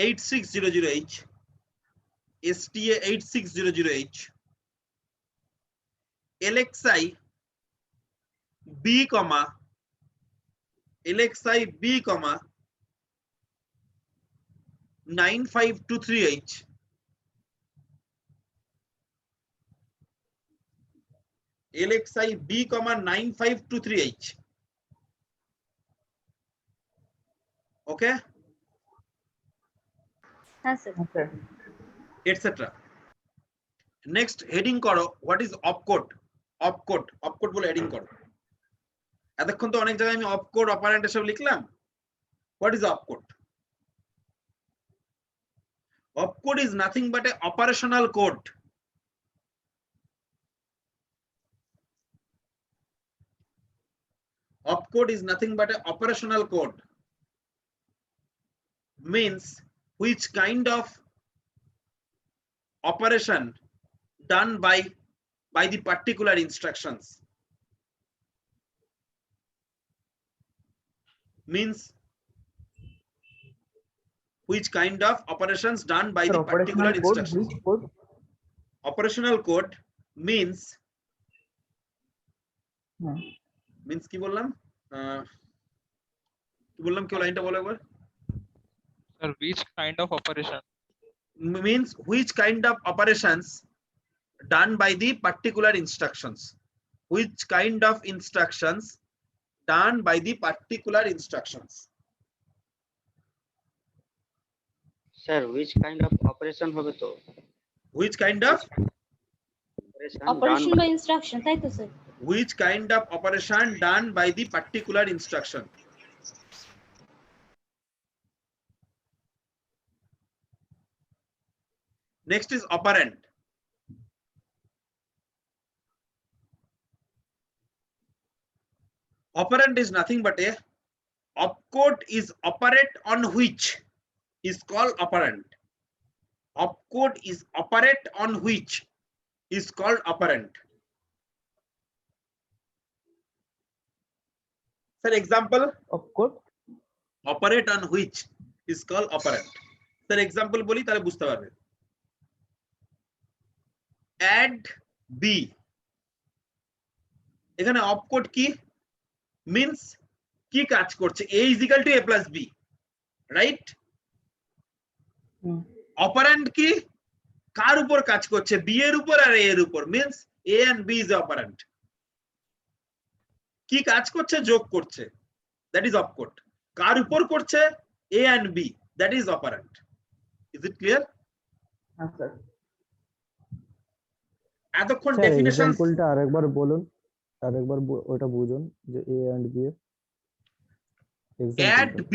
8600H, STA 8600H, LXI B, LXI B, 9523H, LXI B, 9523H. Okay, हाँ sir Okay. etc. Next heading করো, what is opcode? Opcode, opcode বলে heading করো। এতক্ষণ তো অনেক জায়গায় আমি opcode operand এসব লিখলাম। What is opcode? Opcode is nothing but a operational code. Opcode is nothing but a operational code. Means which kind of operation done by the particular instructions. Means which kind of operations done by Sir, the particular operational code, instructions. which code? Operational code means Hmm. means কি বললাম কি বললাম কেউ লাইনটা বলো একবার Sir, which kind of operation? means which kind of operations done by the particular instructions, which kind of instructions done by the particular instructions. Sir, which kind of operation হবে তো? Which kind of অপারেশন বা instruction তাই তো sir which kind of operation done by the particular instruction. Next is operand. Operand is nothing but a opcode is operate on which is called operand. Opcode is operate on which is called operand. For example, Opcode. operate on which is called operand. For example বলি তাহলে বুঝতে পারবে। Add B, এখানে opcode কি means কি কাজ করছে a is equal to a plus b, right? Operand কি কার উপর কাজ করছে b এর উপর আর a এর উপর, means a and b is operand. কি কাজ করছে যোগ করছে, that is opcode. কার উপর করছে a and b, that is operand. Is it clear? হ্যাঁ স্যার। এতক্ষণ স্যার ডেফিনেশনস এক্সাম্পলটা আরেকবার বলুন, আরেকবার ওটা বুঝুন যে a and b এর add এক্সাম্পলটা। b,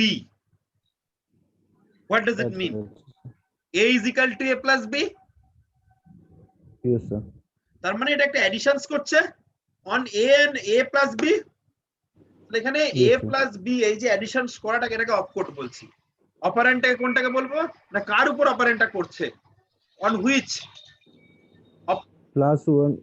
what does it mean? a is equal to a plus b, Yes sir. তার মানে এটা একটা অ্যাডিশনস করছে on a and a plus b, এখানে a Yes, sir. plus b এই যে অ্যাডিশনস করাটাকে এটাকে অপকোড বলছি। অপারেন্টটাকে কোনটাকে বলবো না কার উপর অপারেন্টটা করছে, on which +1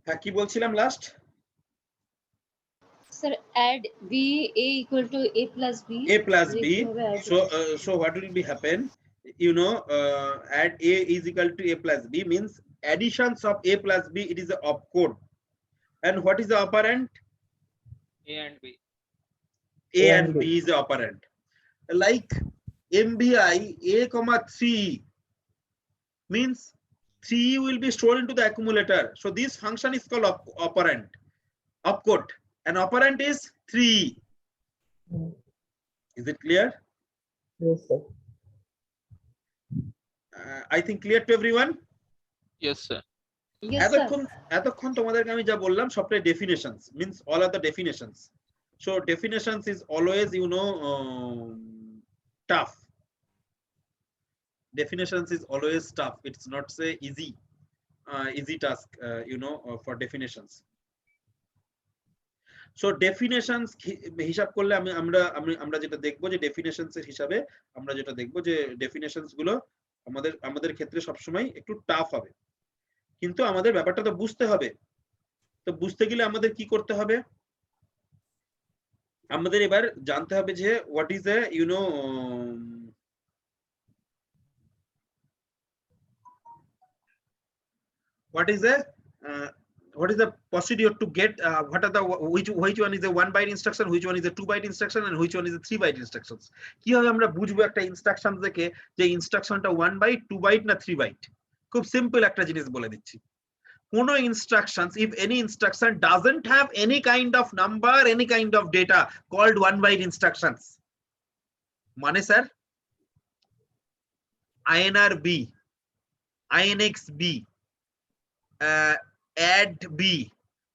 হ্যাঁ কি বলছিলাম last? Sir, add B A equal to A plus B. A plus B. কিভাবে add So what will be happen? Add A is equal to A plus B means additions of A plus B. It is a opcode. And what is the operand? A and B. A and B is the operand. Like MBI A comma 3 means 3 will be stored into the accumulator. So this function is called operand, opcode. And operand is 3. Is it clear? Yes, sir. I think clear to everyone. Yes, sir. Yes, sir. এতক্ষণ তোমাদেরকে আমি যা বললাম সবটাই definitions means all are the definitions. So definitions is always tough. Definitions is always tough. It's not say easy task for definitions. So definitions হিসাব করলে আমরা যেটা দেখবো যে definitions এর হিসাবে আমরা যেটা দেখবো যে definitions গুলো আমাদের ক্ষেত্রে সবসময় একটু টাফ হবে, কিন্তু আমাদের ব্যাপারটা তো বুঝতে হবে। তো বুঝতে গেলে আমাদের কি করতে হবে? আমাদের এবার জানতে হবে যে what is a what is the procedure to get what are the which one is a 1 byte instruction, which one is a 2 byte instruction, and which one is a 3 byte instructions? কিভাবে আমরা বুঝবো একটা instruction থেকে যে ইনস্ট্রাকশনটা 1 byte 2 byte না 3 byte? খুব simple একটা জিনিস বলে দিচ্ছি। কোন instructions, if any instruction doesn't have any kind of number, any kind of data, called 1 byte instructions. মানে sir INR B, INX B, add B,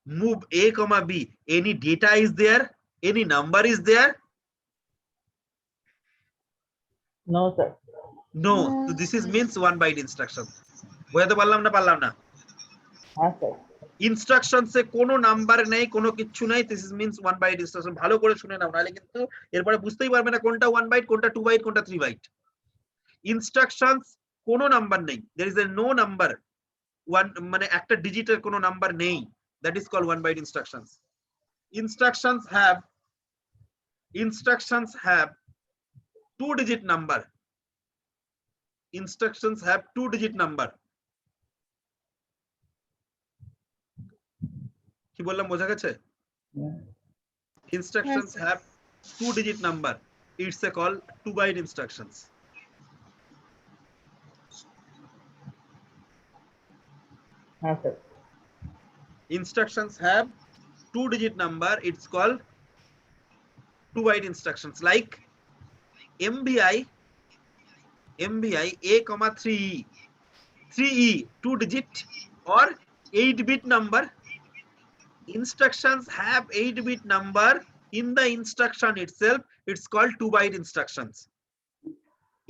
move A comma B, any data is there, any number is there? No, sir. No. So this is means 1 byte instruction. বুঝতে পারলাম না? হ্যাঁ sir. Instructions এ কোনো number নেই, কোনো কিছু নাই, this is means 1 byte instruction. ভালো করে শুনে নাও, নাহলে কিন্তু এরপরে বুঝতেই পারবে না কোনটা 1 বাইট, কোনটা 2 বাইট, কোনটা 3 বাইট। ইনস্ট্রাকশনস কোনো নাম্বার নেই, there is a no number, মানে একটা ডিজিটের কোনো নাম্বার নেই, that is called 1 byte instructions. Instructions have 2 digit number. Instructions have 2 digit number. কি বললাম বোঝা গেছে? Instructions have 2 digit number. It's a called 2 byte instructions. হ্যাঁ sir. Instructions have 2 digit number. It's called 2 byte instructions. Like MBI A comma 3E, 3E 2 digit or 8 bit number. Instructions have 8 bit number in the instruction itself. It's called 2 byte instructions.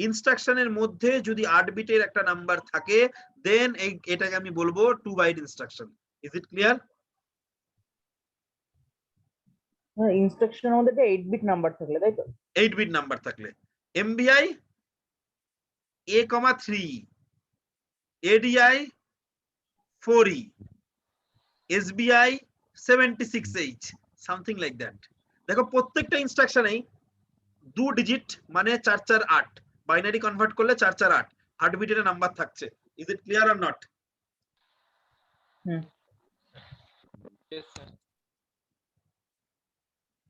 Instruction এর মধ্যে যদি 8 বিটের একটা number থাকে, then এটাকে আমি বলবো 2 byte instruction. Is it clear? ইনস্ট্রাকশনের মধ্যে 8 বিট নাম্বার থাকলে, তাই তো? 8 বিট নাম্বার থাকলে। MBI A comma 3, ADI 4E, SBI 76H, something like that. দেখো প্রত্যেকটা ইনস্ট্রাকশনেই 2 ডিজিট মানে 4 4 8, বাইনারি কনভার্ট করলে 4 4 8 8 বিটের নাম্বার থাকছে। Is it clear or not? Yes, sir.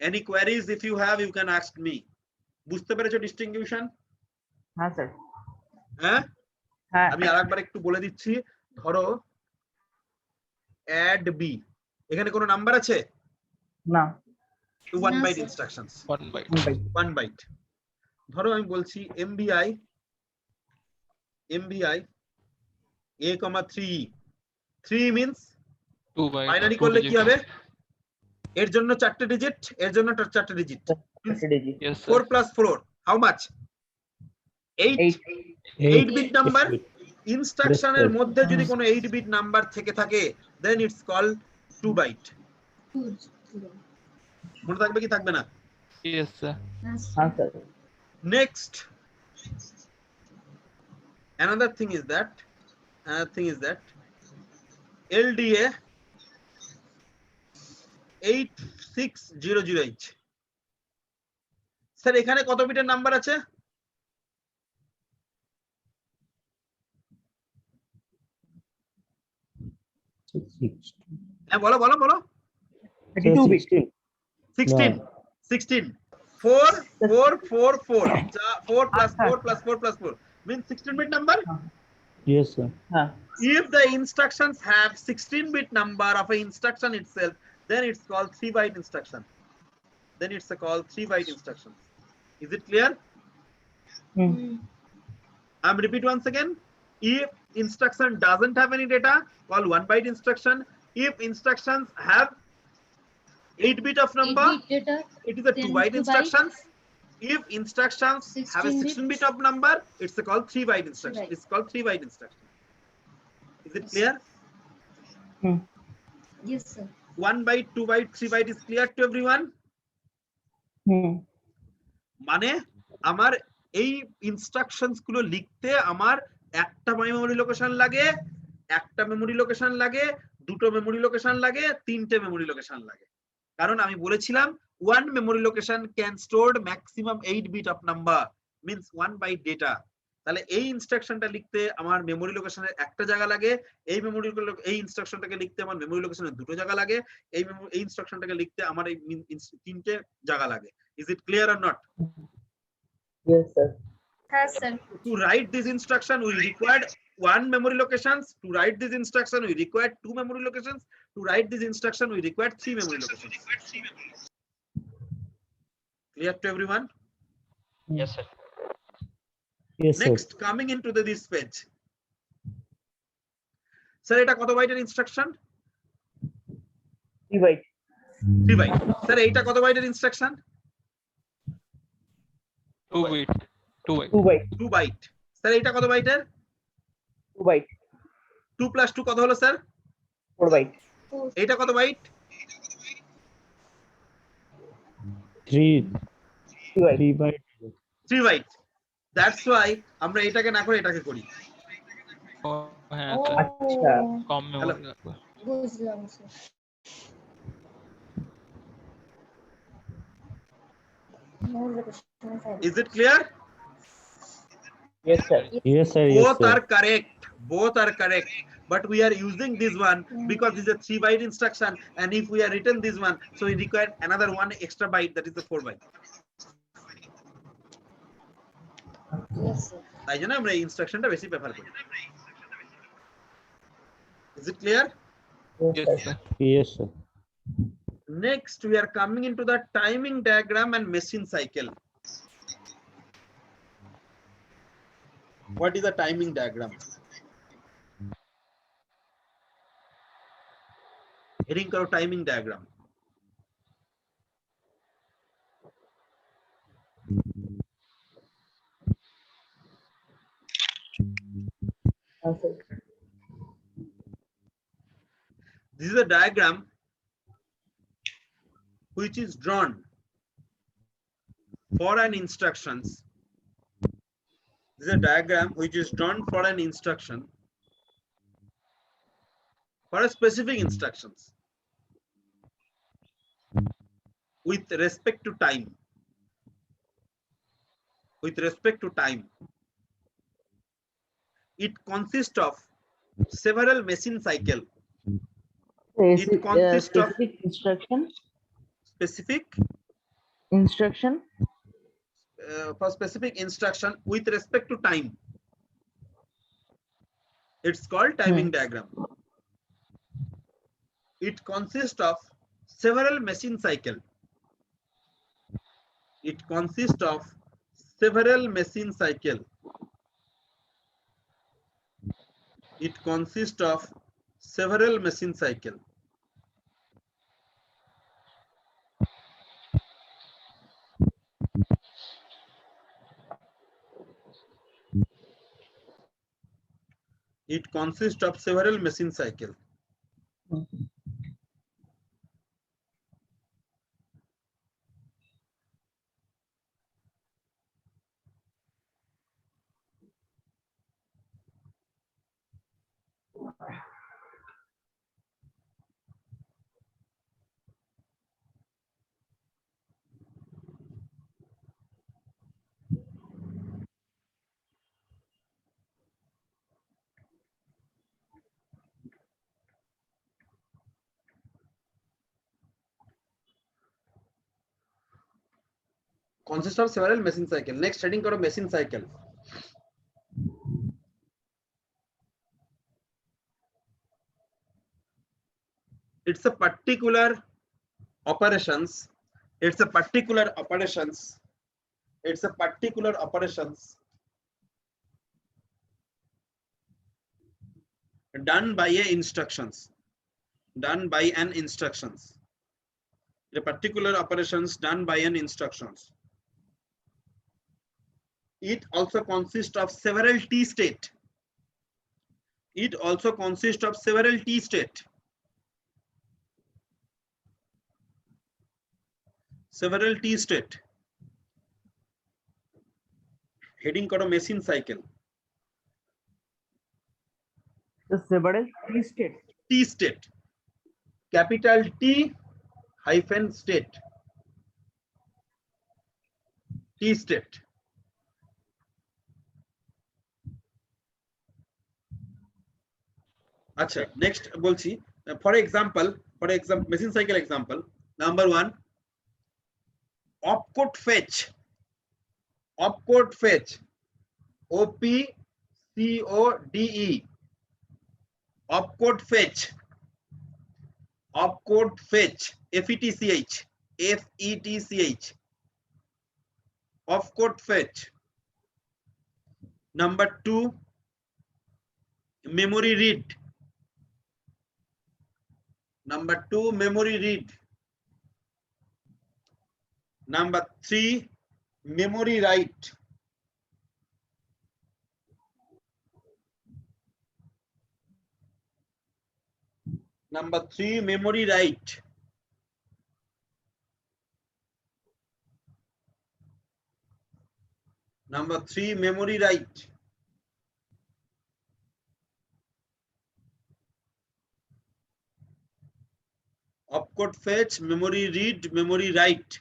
Any queries if you have, you can ask me. বুঝতে পেরেছো ডিস্টিংগুইশন? হ্যাঁ স্যার। হ্যাঁ, হ্যাঁ আমি আরেকবার একটু বলে দিচ্ছি। ধরো add B, এখানে কোনো নাম্বার আছে না। 1 না, byte sir. instructions, 1 byte. 1 byte। ধরো আমি বলছি MBI A comma 3E, 3 means 2 byte. Binary 2 করলে কি digit. হবে? এর জন্য 4টে ডিজিট, এর জন্য 4টে digit. Yes, sir. 4 plus 4 how much? 8 8 bit number। ইনস্ট্রাকশনের মধ্যে যদি কোনো 8 বিট নাম্বার থেকে থাকে, then it's called 2 byte। মনে থাকবে কি থাকবে না? Yes, sir. হ্যাঁ sir. Next, another thing is that LDA 8600H। Sir এখানে কত বিটের নাম্বার আছে? হ্যাঁ বলো বলো বলো। 32 bit 16 16 4 4 4 4 4 plus 4 plus 4 plus 4 means 16 bit number. Yes, sir. হ্যাঁ If the instructions have 16 bit number of an instruction itself, then it's called 3 byte instruction. Then it's called 3 byte instruction. Is it clear? I'm repeat once again. If instruction doesn't have any data, call 1 byte instruction. If instructions have 8 bit of number, 8 bit data, it is a 2 then byte 2 byte. instructions. If instructions have a 16 16 bit bits. of number, it's called 3 byte instruction. Right. It's called 3 byte instruction. Is it clear? Yes, sir. 1 byte, 2 byte, 3 byte is clear to everyone? মানে আমার এই instructions গুলো লিখতে আমার একটা memory location লাগে, একটা memory location লাগে, দুটো মেমোরি লোকেশন লাগে, তিনটে মেমোরি লোকেশন লাগে। কারণ আমি বলেছিলাম one memory location can stored maximum 8 bit of number means 1 byte data। তাহলে এই ইনস্ট্রাকশনটা লিখতে আমার মেমোরি লোকেশনের একটা জায়গা লাগে, এই ইনস্ট্রাকশনটাকে লিখতে আমার মেমোরি লোকেশনের দুটো জায়গা লাগে, এই ইনস্ট্রাকশনটাকে লিখতে আমার এই তিনটে জায়গা লাগে। Is it clear or not? yes sir Yes, sir. To write this instruction we required one memory locations. To write this instruction we required two memory locations. To write this instruction we required three memory locations. Clear to everyone? Yes, sir. Yes, Next, coming into this page. Sir, এটা কত বাইটের instruction? 3 byte 3 byte. Sir এইটা কত বাইটের instruction? 2 bit. 2 byte. 2 byte 2 byte. Sir এইটা কত বাইটের? 2 byte 2 plus 2 কত হলো স্যার? 4 byte এইটা কত byte? 3 byte 3 byte. 3 byte. That's why আমরা এটাকে না করে এটাকে করি। ও হ্যাঁ স্যার, আচ্ছা কম মেমোরি লাগবে। বুঝলাম sir. Is it clear? yes sir Yes, sir. Yes, Both sir. are correct. Both are correct. But we are using this one because this is a 3 byte instruction, and if we are written this one, so we require another one extra byte, that is the 4 byte. Yes, sir. তাই জন্য আমরা এই ইনস্ট্রাকশনটা বেশি prefer করি। Is it clear? Yes, sir. Yes, sir. Next, we are coming into the timing diagram and machine cycle. What is the timing diagram? Heading karo timing diagram. This is a diagram which is drawn for an instructions. This is a diagram which is drawn for an instruction for a specific instructions with respect to time. With respect to time, it consists of several machine cycle. It consists of specific instruction for specific instruction with respect to time. It's called timing diagram. It consists of several machine cycle. It consists of several machine cycle. It consists of several machine cycle. It consists of several machine cycle. consists of several machine cycle. Next heading karo machine cycle. It's a particular operations. It's a particular operations. It's a particular operations done by a instructions. Done by an instructions. The particular operations done by an instructions. It also consists of several T state. It also consists of several T state. Several T state. Heading karo machine cycle. The several T state. T state. Capital T hyphen state. T state. Acha, next bolchi. For example, machine cycle example. Number 1, opcode fetch. Opcode fetch. OPCODE. Opcode fetch. Opcode fetch. FETCH. FETCH. Opcode fetch. Number 2, memory read. Number 2, memory read. Number 3, memory write. Number 3, memory write. Number 3, memory write. Opcode fetch, memory read, memory write.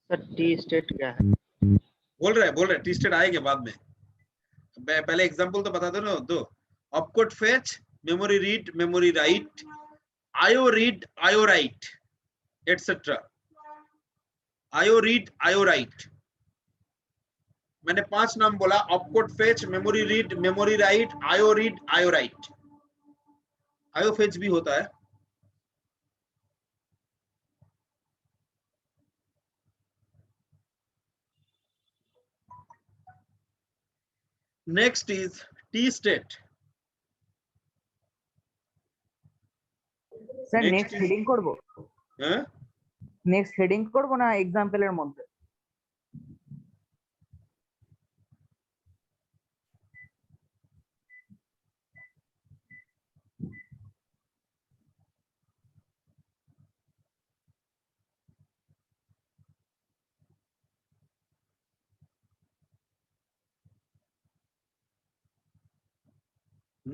Sir T state क्या है? बोल रहे T state आएंगे बाद में. पहले example तो बता दो ना. दो opcode fetch, memory read, memory write, IO read, IO write, etc. IO read, IO write. मैंने 5 नाम बोला. opcode fetch, memory read, memory write, IO read, IO write. IO fetch भी होता है. Next is T state. Sir Next next is- heading করব. হ্যাঁ next heading করব না এক্সাম্পলের মধ্যে?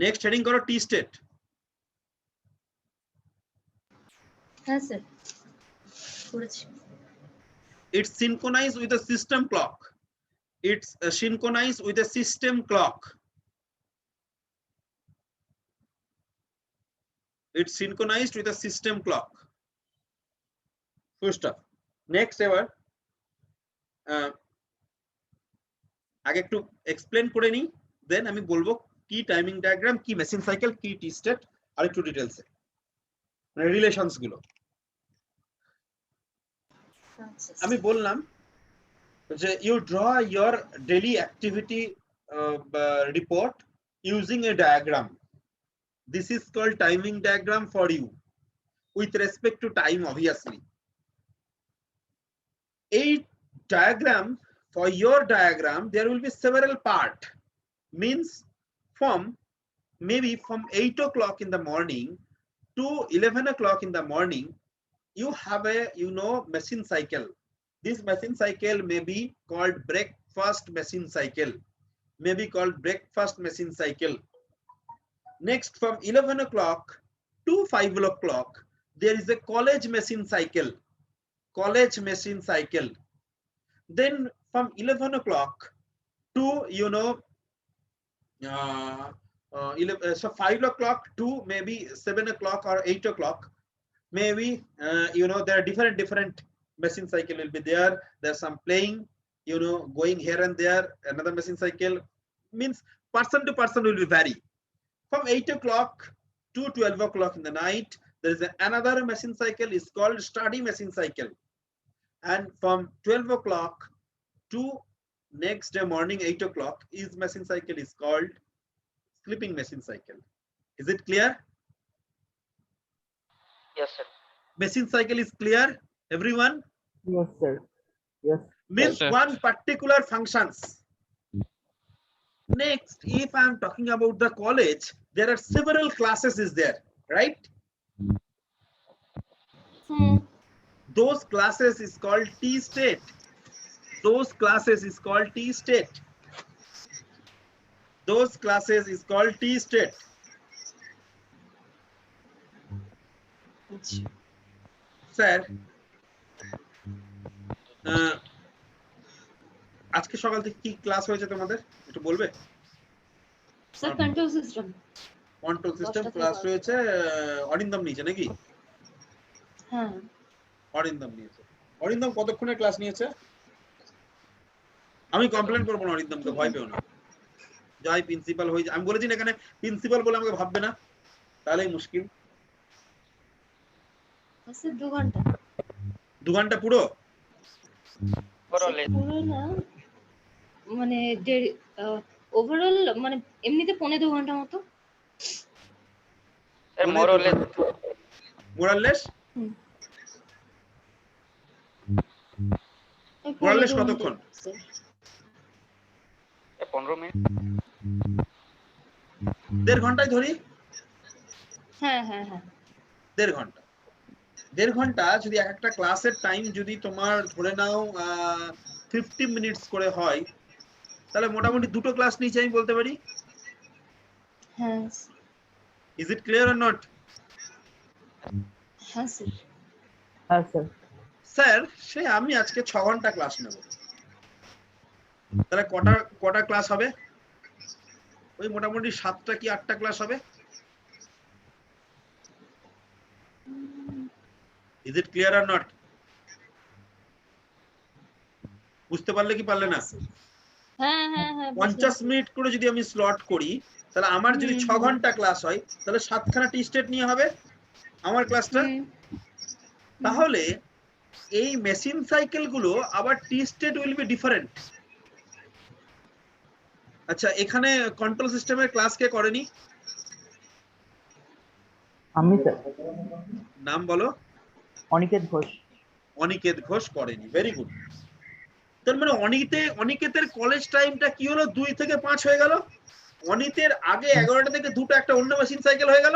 নেক্সট হেডিং করো টি স্টেট. হ্যাঁ স্যার করেছি। It's synchronized with the system clock. It's synchronized with the system clock. It's synchronized with the system clock. First up. Next ever. আগে একটু এক্সপ্লেন করে নি, দেন আমি বলবো কি টাইমিং ডায়াগ্রাম, কি মেশিন সাইকেল, কি টি স্টেট, আর একটু ডিটেইলসে মানে রিলেশনস গুলো. আচ্ছা আমি বললাম যে you draw your daily activity report using a diagram. This is called timing diagram for you with respect to time, obviously. A diagram, for your diagram there will be several part, means from maybe from 8 o'clock in the morning to 11 o'clock in the morning you have a machine cycle. This machine cycle may be called breakfast machine cycle, may be called breakfast machine cycle. Next, from 11 o'clock to 5 o'clock there is a college machine cycle, college machine cycle. Then from 11 o'clock to 5 o'clock to maybe 7 o'clock or 8 o'clock maybe there are different machine cycle will be there. There's some playing, going here and there. Another machine cycle means person to person will be vary. From 8 o'clock to 12 o'clock in the night, there is another machine cycle is called study machine cycle, and from 12 o'clock to next day morning 8 o'clock is machine cycle is called sleeping machine cycle. Is it clear? Yes, sir. Machine cycle is clear, everyone? Yes, sir. Yes. Means Sir. one particular functions. Next, if I am talking about the college, there are several classes is there, right? Those classes is called T state. Those classes is called T state. Those classes is called T state. Sir, আজকে সকাল থেকে কি class হয়েছে তোমাদের একটু বলবে? Sir control system control system 10টা থেকে ক্লাস 12 হয়েছে, অরিন্দম নিয়েছে নাকি? হ্যাঁ অরিন্দম নিয়েছে। অরিন্দম কতক্ষণের ক্লাস নিয়েছে? আমি কমপ্লেন করবো না অরিন্দমকে, ভয় পেও না। যাই প্রিন্সিপাল হয়ে যায়, আমি বলেছি না এখানে প্রিন্সিপাল বলে আমাকে ভাববে না, তাহলেই মুশকিল। স্যার 2 ঘন্টা 2 ঘন্টা পুরো? পুরো পুরো না, মানে ওভারঅল মানে এমনিতে 2.5 ঘন্টা মতো। স্যার মোরলেস মোরাললেস এই মোরাললেস 15 কতক্ষণ? Sir 15 minute. 1.5 ঘন্টায় ধরি। হ্যাঁ হ্যাঁ হ্যাঁ 1.5 ঘন্টা। 1.5 ঘন্টা যদি একটা ক্লাসের টাইম যদি তোমার ধরে নাও 50 মিনিটস করে হয়, তাহলে মোটামুটি দুটো ক্লাস নিচে আমি বলতে পারি। হ্যাঁ is it clear or not? হ্যাঁ স্যার হ্যাঁ স্যার। স্যার সে আমি আজকে 6 ঘন্টা ক্লাস নেব, তাহলে কটা ক্লাস হবে? ওই মোটামুটি 7টা কি 8টা ক্লাস হবে। Is it clear or not? বুঝতে পারলে কি পারলে না? হ্যাঁ হ্যাঁ হ্যাঁ 50 মিনিট করে যদি আমি স্লট করি, তাহলে আমার যদি 6 ঘন্টা ক্লাস হয়, তাহলে 7খানা টি স্টেট নিয়ে হবে আমার ক্লাসটা। তাহলে এই মেশিন সাইকেল গুলো আবার টি স্টেট উইল বি ডিফারেন্ট। আচ্ছা, এখানে কন্ট্রোল সিস্টেমের ক্লাস কে করেনি? আমি স্যার। নাম বলো। অনিকেত ঘোষ। অনিকেত ঘোষ করেনি, ভেরি গুড। তার মানে অনিকেতের কলেজ টাইমটা কি হলো, 2 থেকে 5 হয়ে গেল। অনিতের আগে 11টা থেকে 2টা একটা অন্য মেশিন সাইকেল হয়ে গেল।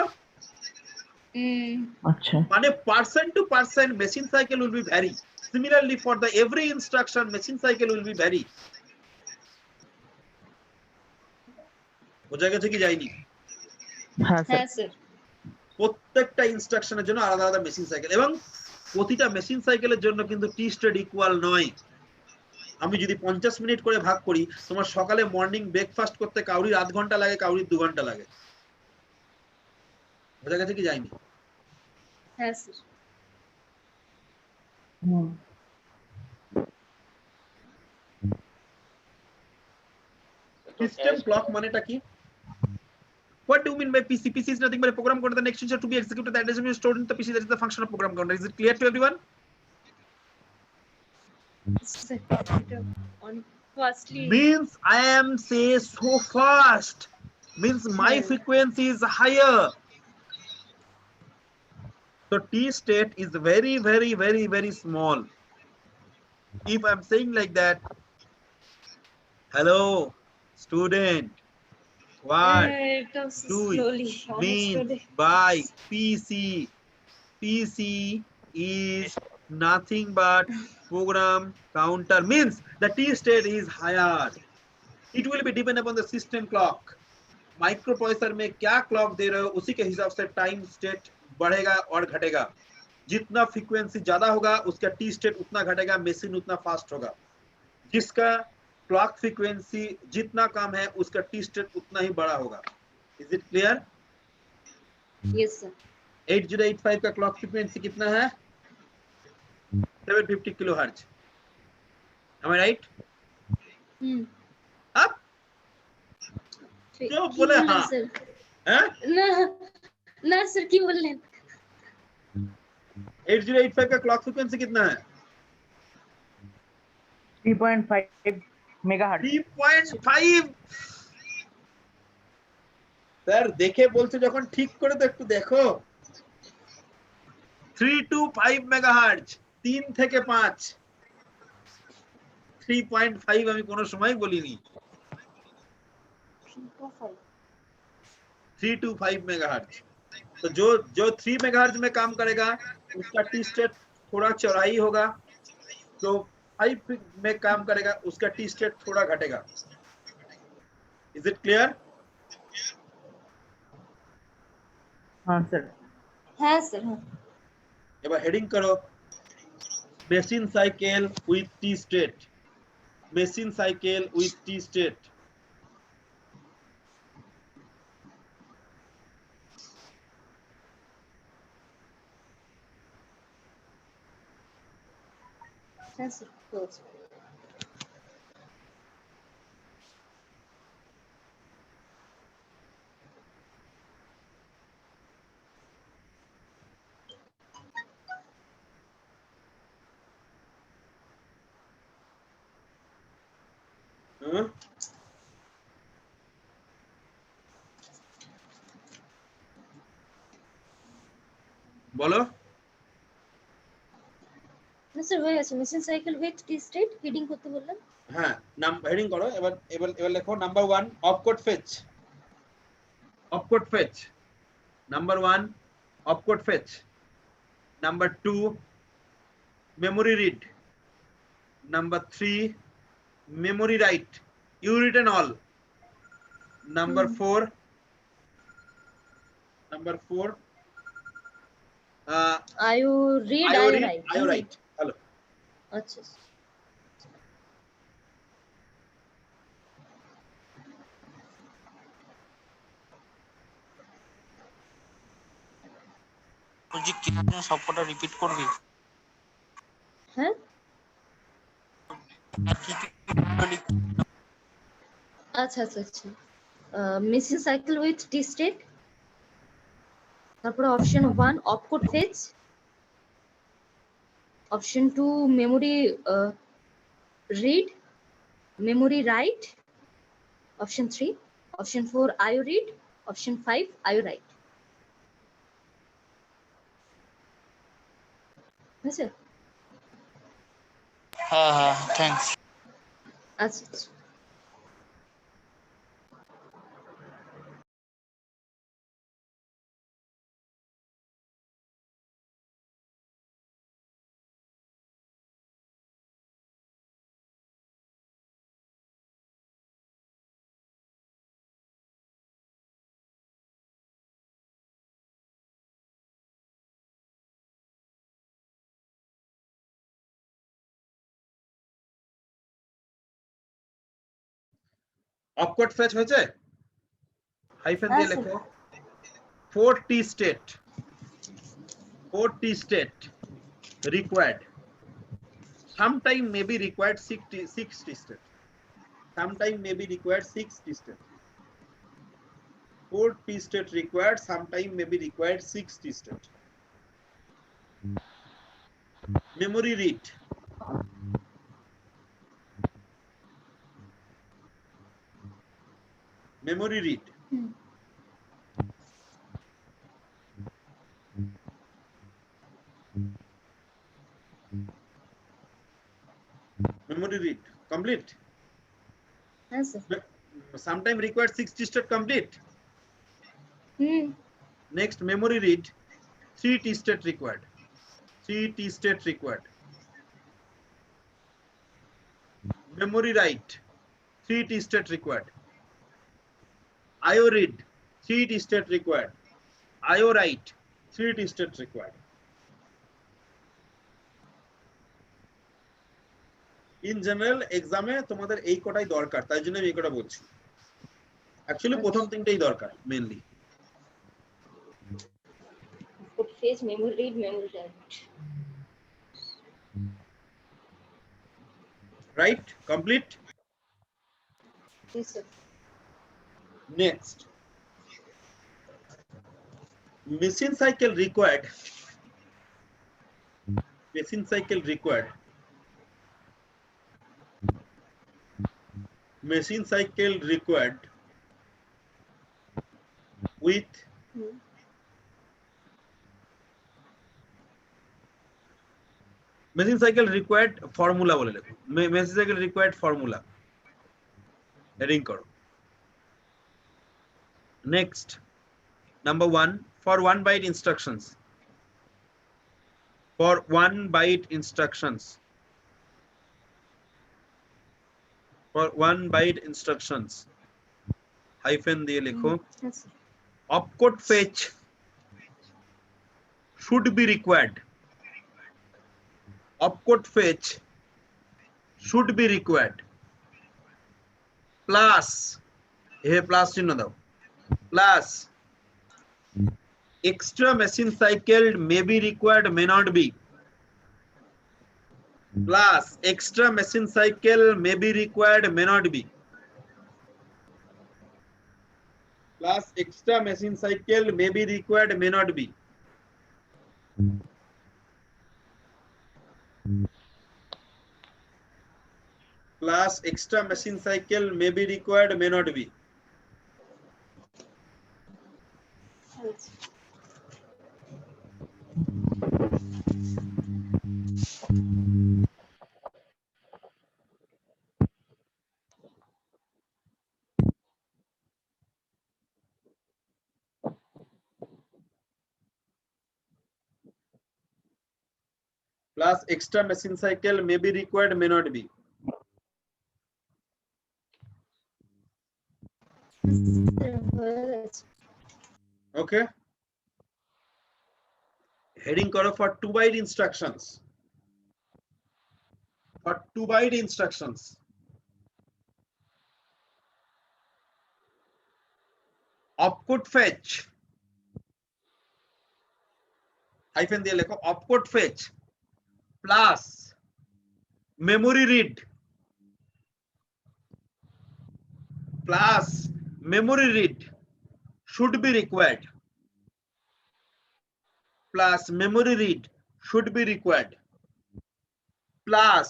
আচ্ছা। মানে person to person machine cycle will be vary. Similarly for the every instruction machine cycle will be vary. বোঝা গেছে কি যায়নি? হ্যাঁ স্যার। হ্যাঁ স্যার প্রত্যেকটা ইনস্ট্রাকশনের জন্য আলাদা আলাদা মেশিন সাইকেল, এবং প্রতিটা মেশিন সাইকেলের জন্য কিন্তু টি স্টেট ইকুয়াল নয়। আমি যদি 50 মিনিট করে ভাগ করি, তোমার সকালে মর্নিং ব্রেকফাস্ট করতে কাউরির 8 ঘন্টা লাগে, কাউরির 2 ঘন্টা লাগে। বোঝা গেছে কি যায়নি? হ্যাঁ স্যার সিস্টেম ক্লক মানেটা কি? What do you mean by PC? PC is nothing but a program counter. The next instruction to be executed, that is stored in the PC. That is the function of program counter. Is it clear to everyone? Firstly Means I am say so fast. Means my frequency is higher. So T state is very, very, very, very small. If I'm saying like that, hello, student, what do you mean by PC? PC is nothing but program counter. Means the T state is higher. It will be depend upon the system clock. Microprocessor में क्या clock दे रहे हो, उसी के हिसाब से time state बढ़ेगा और घटेगा। जितना फ्रीक्वेंसी ज्यादा होगा उसका टी स्टेट उतना घटेगा, मशीन उतना फास्ट होगा। जिसका क्लॉक फ्रीक्वेंसी जितना कम है उसका टी स्टेट उतना ही बड़ा होगा। Is it clear? Yes sir 8085 का क्लॉक फ्रीक्वेंसी कितना है? 750 किलोहर्ट्ज। Am I right? अब जो কি बोले বললেন हाँ স্যার? हैं? না না স্যার কি বললেন? 8085 का क्लॉक फ्रीक्वेंसी कितना है? 3.5 मेगाहर्ट्ज। 3.5। স্যার দেখে বলছে যখন ঠিক করে তো একটু দেখো। 3 to 5 মেগাহার্টজ, 3 থেকে 5। 3.5 আমি কোনো সময় বলিনি। 3 to 5 मेगाहर्ट्ज। तो जो 3 मेगाहर्ट्ज में काम करेगा उसका टी स्टेट थोड़ा चौड़ाई होगा, जो 5 में काम करेगा उसका टी स्टेट थोड़ा घटेगा। Is it clear? हाँ सर। হ্যাঁ স্যার হ্যাঁ। এবার হেডিং করো machine cycle with T state. Machine cycle with T state. হ্যাঁ স্যার close. हाँ? বলো। না স্যার হয়ে গেছে। Machine cycle with T state hiding করতে বললেন। হ্যাঁ নাম হেডিং করো। এবার এবার এবার লেখো number 1 opcode fetch. Opcode fetch number 1 opcode fetch. Number 2 memory read. Number 3 memory write. You written all. Number 4 IO read IO IO read, write. IO write. Hello. আচ্ছা বলছি কি সবকটা রিপিট করবি? হ্যাঁ আর কি কি আচ্ছা আচ্ছা আচ্ছা। Machine cycle with T state, তারপরে option 1 opcode fetch, option 2 memory read memory write, option 3 option 4 IO read, option 5 IO write. হয়েছে? হ্যাঁ হ্যাঁ থ্যাঙ্কস। আচ্ছা আচ্ছা। অপকোড ফেচ হয়েছে? হাইফেন হ্যাঁ দিয়ে স্যার। লেখো 4 T state. 4 T state required. Sometime may be required 6 T state. Sometime may be required 6 T state. 4 T state required. Sometime may be required 6 T state. Memory read. Memory read. Memory read complete. হ্যাঁ sir. Sometime required 6 T state complete. Hmm Next memory read 3 T state required. 3 T state required. Memory write 3 T state required. IO read 3 T state required. IO write 3 T state required. In general exam এ তোমাদের এই কটাই দরকার, তাই জন্য আমি এই কটা বলছি। অ্যাকচুয়ালি প্রথম তিনটেই দরকার মেইনলি। तो fetch, memory read, memory write. Right? Complete. Yes, sir. Next, machine cycle required. Machine cycle required. Machine cycle required with machine cycle required formula বলে লেখো machine cycle required formula heading করো next number 1 for 1 byte instructions for 1 byte instructions for 1 byte instructions hyphen দিয়ে লেখো Yes, sir. opcode fetch should be required opcode fetch should be required plus here plus চিহ্ন দাও plus extra machine cycle may be required may not be plus extra machine cycle may be required may not be plus extra machine cycle may be required may not be plus extra machine cycle may be required may not be Yes. plus extra machine cycle may be required may not be Yes. okay heading করো for 2 byte instructions for 2 byte instructions opcode fetch hyphen দিয়ে লেখো opcode fetch plus memory read plus memory read should be required plus memory read should be required plus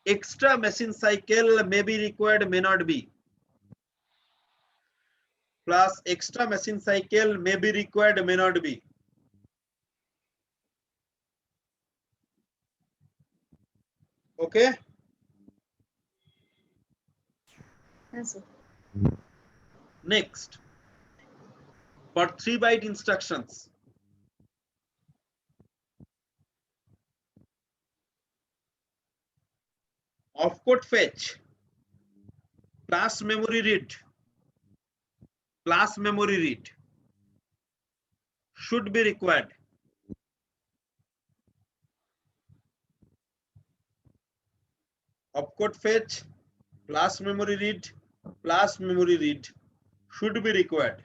extra machine cycle may be required may not be plus extra machine cycle may be required may not be okay Yes, sir. next for 3 byte instructions opcode fetch plus memory read should be required opcode fetch plus memory read should be required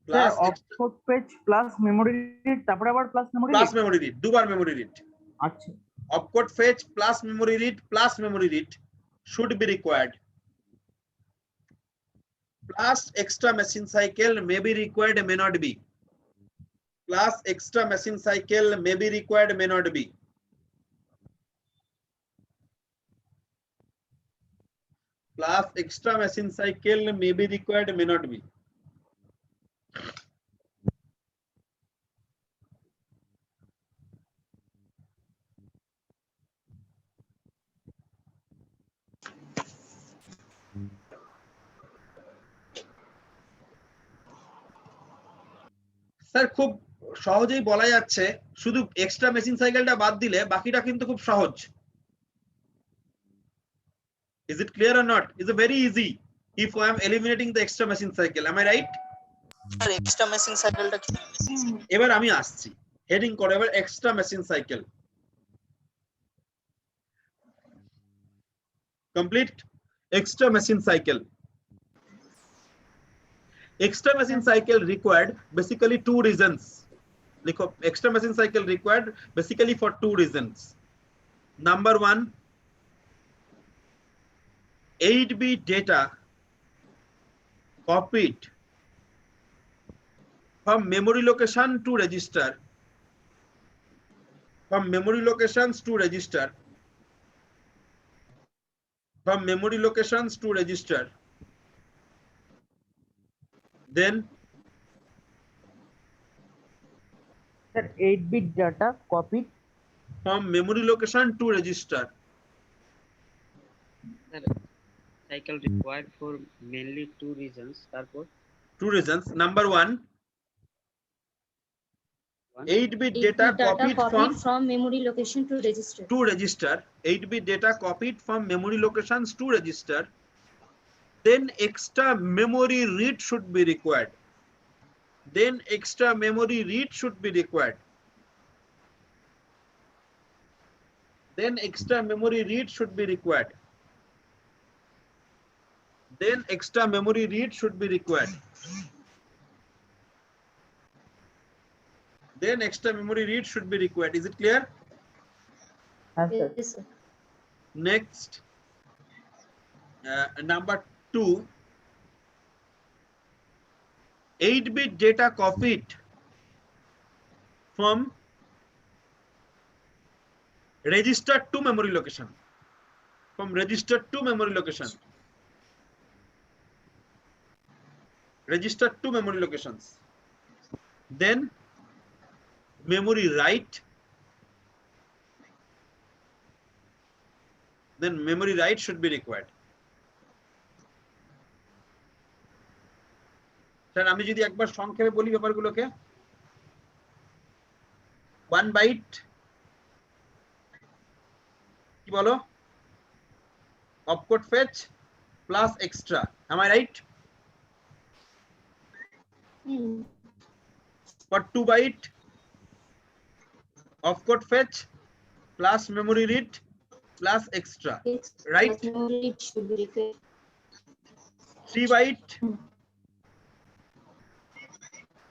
sir plus opcode fetch plus memory read তারপরে আবার plus memory plus read memory read দুবার memory read আচ্ছা opcode fetch plus memory read should be required plus extra machine cycle may be required may not be plus extra machine cycle may be required may not be plus extra machine cycle may be required may not be sir খুব সহজেই বলা যাচ্ছে শুধু extra machine সাইকেলটা বাদ দিলে বাকিটা কিন্তু খুব সহজ is it clear or not is very easy if I am eliminating the extra machine cycle am I right sir extra machine সাইকেলটা কি এবার আমি আসছি হেডিং করে এবার extra machine cycle complete extra machine cycle extra machine cycle required basically two reasons. Like extra machine cycle required basically for two reasons. Number one, 8-bit data copied from memory location to register, from memory locations to register, from memory locations to register, then Sir, 8-bit data copied from memory location to register. Sir, cycle required for mainly two reasons. Therefore, Two reasons. Number one, 8-bit data copied from memory location to register. 8-bit data copied from memory locations to register. Then extra memory read should be required. Then extra memory read should be required. Then extra memory read should be required. Then extra memory read should be required. Then extra memory read should be required. Is it clear? Yes, sir. Yes, sir. Next, number 2, 8-bit data copied from registered to memory location. From registered to memory location. Registered to memory locations. Then memory write. Then memory write should be required. Sir আমি যদি একবার সংক্ষেপে বলি ব্যাপারগুলোকে, 1 byte কি বলো, opcode fetch plus extra. Am I right? For 2 byte, opcode fetch plus memory read plus extra. Right? Memory read should be required. 3 byte,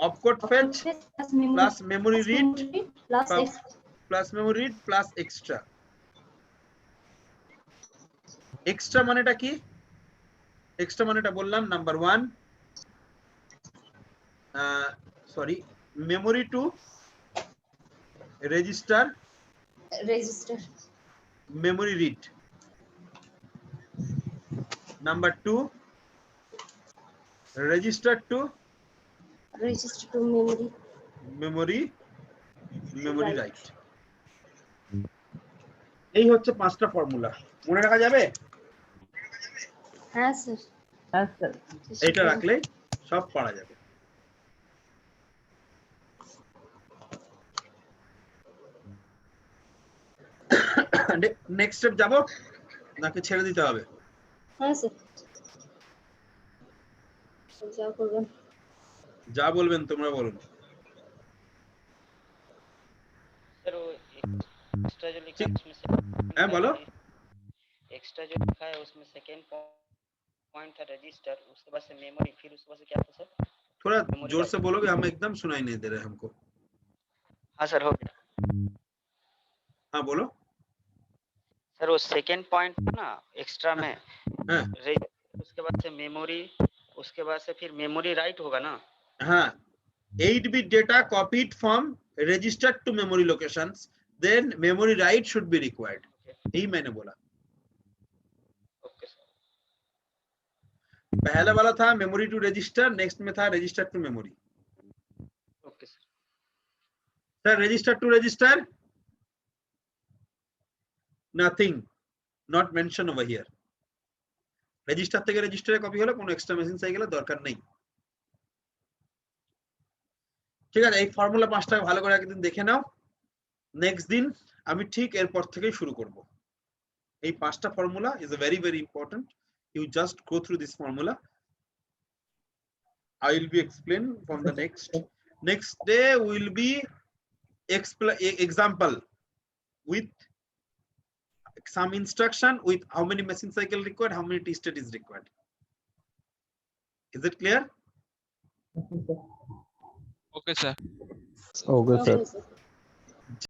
opcode fetch plus memory read plus plus- extra. plus memory read plus extra. Extra মানেটা কি? Extra মানেটা বললাম number 1, memory to register memory read. Number 2, register to memory write. এই হচ্ছে 5টা formula, মনে রাখা যাবে? হ্যাঁ স্যার। Yes, sir. এটা রাখলে সব পড়া যাবে। নেক্সট স্টেপ যাব নাকি ছেড়ে দিতে হবে? হ্যাঁ স্যার, যা করবেন। যা বলবেন তোমরা বলুন। सर वो एक्स्ट्रा जो लिखा है उसमें হ্যাঁ বলো। एक्स्ट्रा जो लिखा है उसमें सेकेंड पॉइंट था रजिस्टर, उसके बाद से मेमोरी, फिर उसके बाद से क्या था सर? थोड़ा जोर से बोलोगे, हम एकदम सुनाई नहीं दे रहे हमको। हाँ सर हो गया। हाँ बोलो। सर वो सेकेंड पॉइंट ना एक्स्ट्रा में हाँ उसके बाद से मेमोरी, उसके बाद से फिर मेमोरी राइट होगा ना? हाँ, 8-bit data copied from registered to memory locations, then memory write should be required. यही मैंने बोला। Okay sir. पहला वाला था मेमोरी टू रजिस्टर, नेक्स्ट में था register to memory. Okay sir. Sir register to register, nothing, not mentioned over here. Register থেকে রেজিস্টারে কপি হলো, কোনো এক্সট্রা মেশিন সাইকেলের দরকার নেই। ঠিক আছে, এই ফর্মুলা 5টা ভালো করে একদিন দেখে নাও। নেক্সট দিন আমি ঠিক এরপর থেকেই শুরু করব। এই 5টা formula is a very very important. You just go through this formula. I will be explain from the next day will be example with some instruction with how many machine cycle required, how many T-state is required. Is it clear? Okay, sir. Okay sir Okay, sir.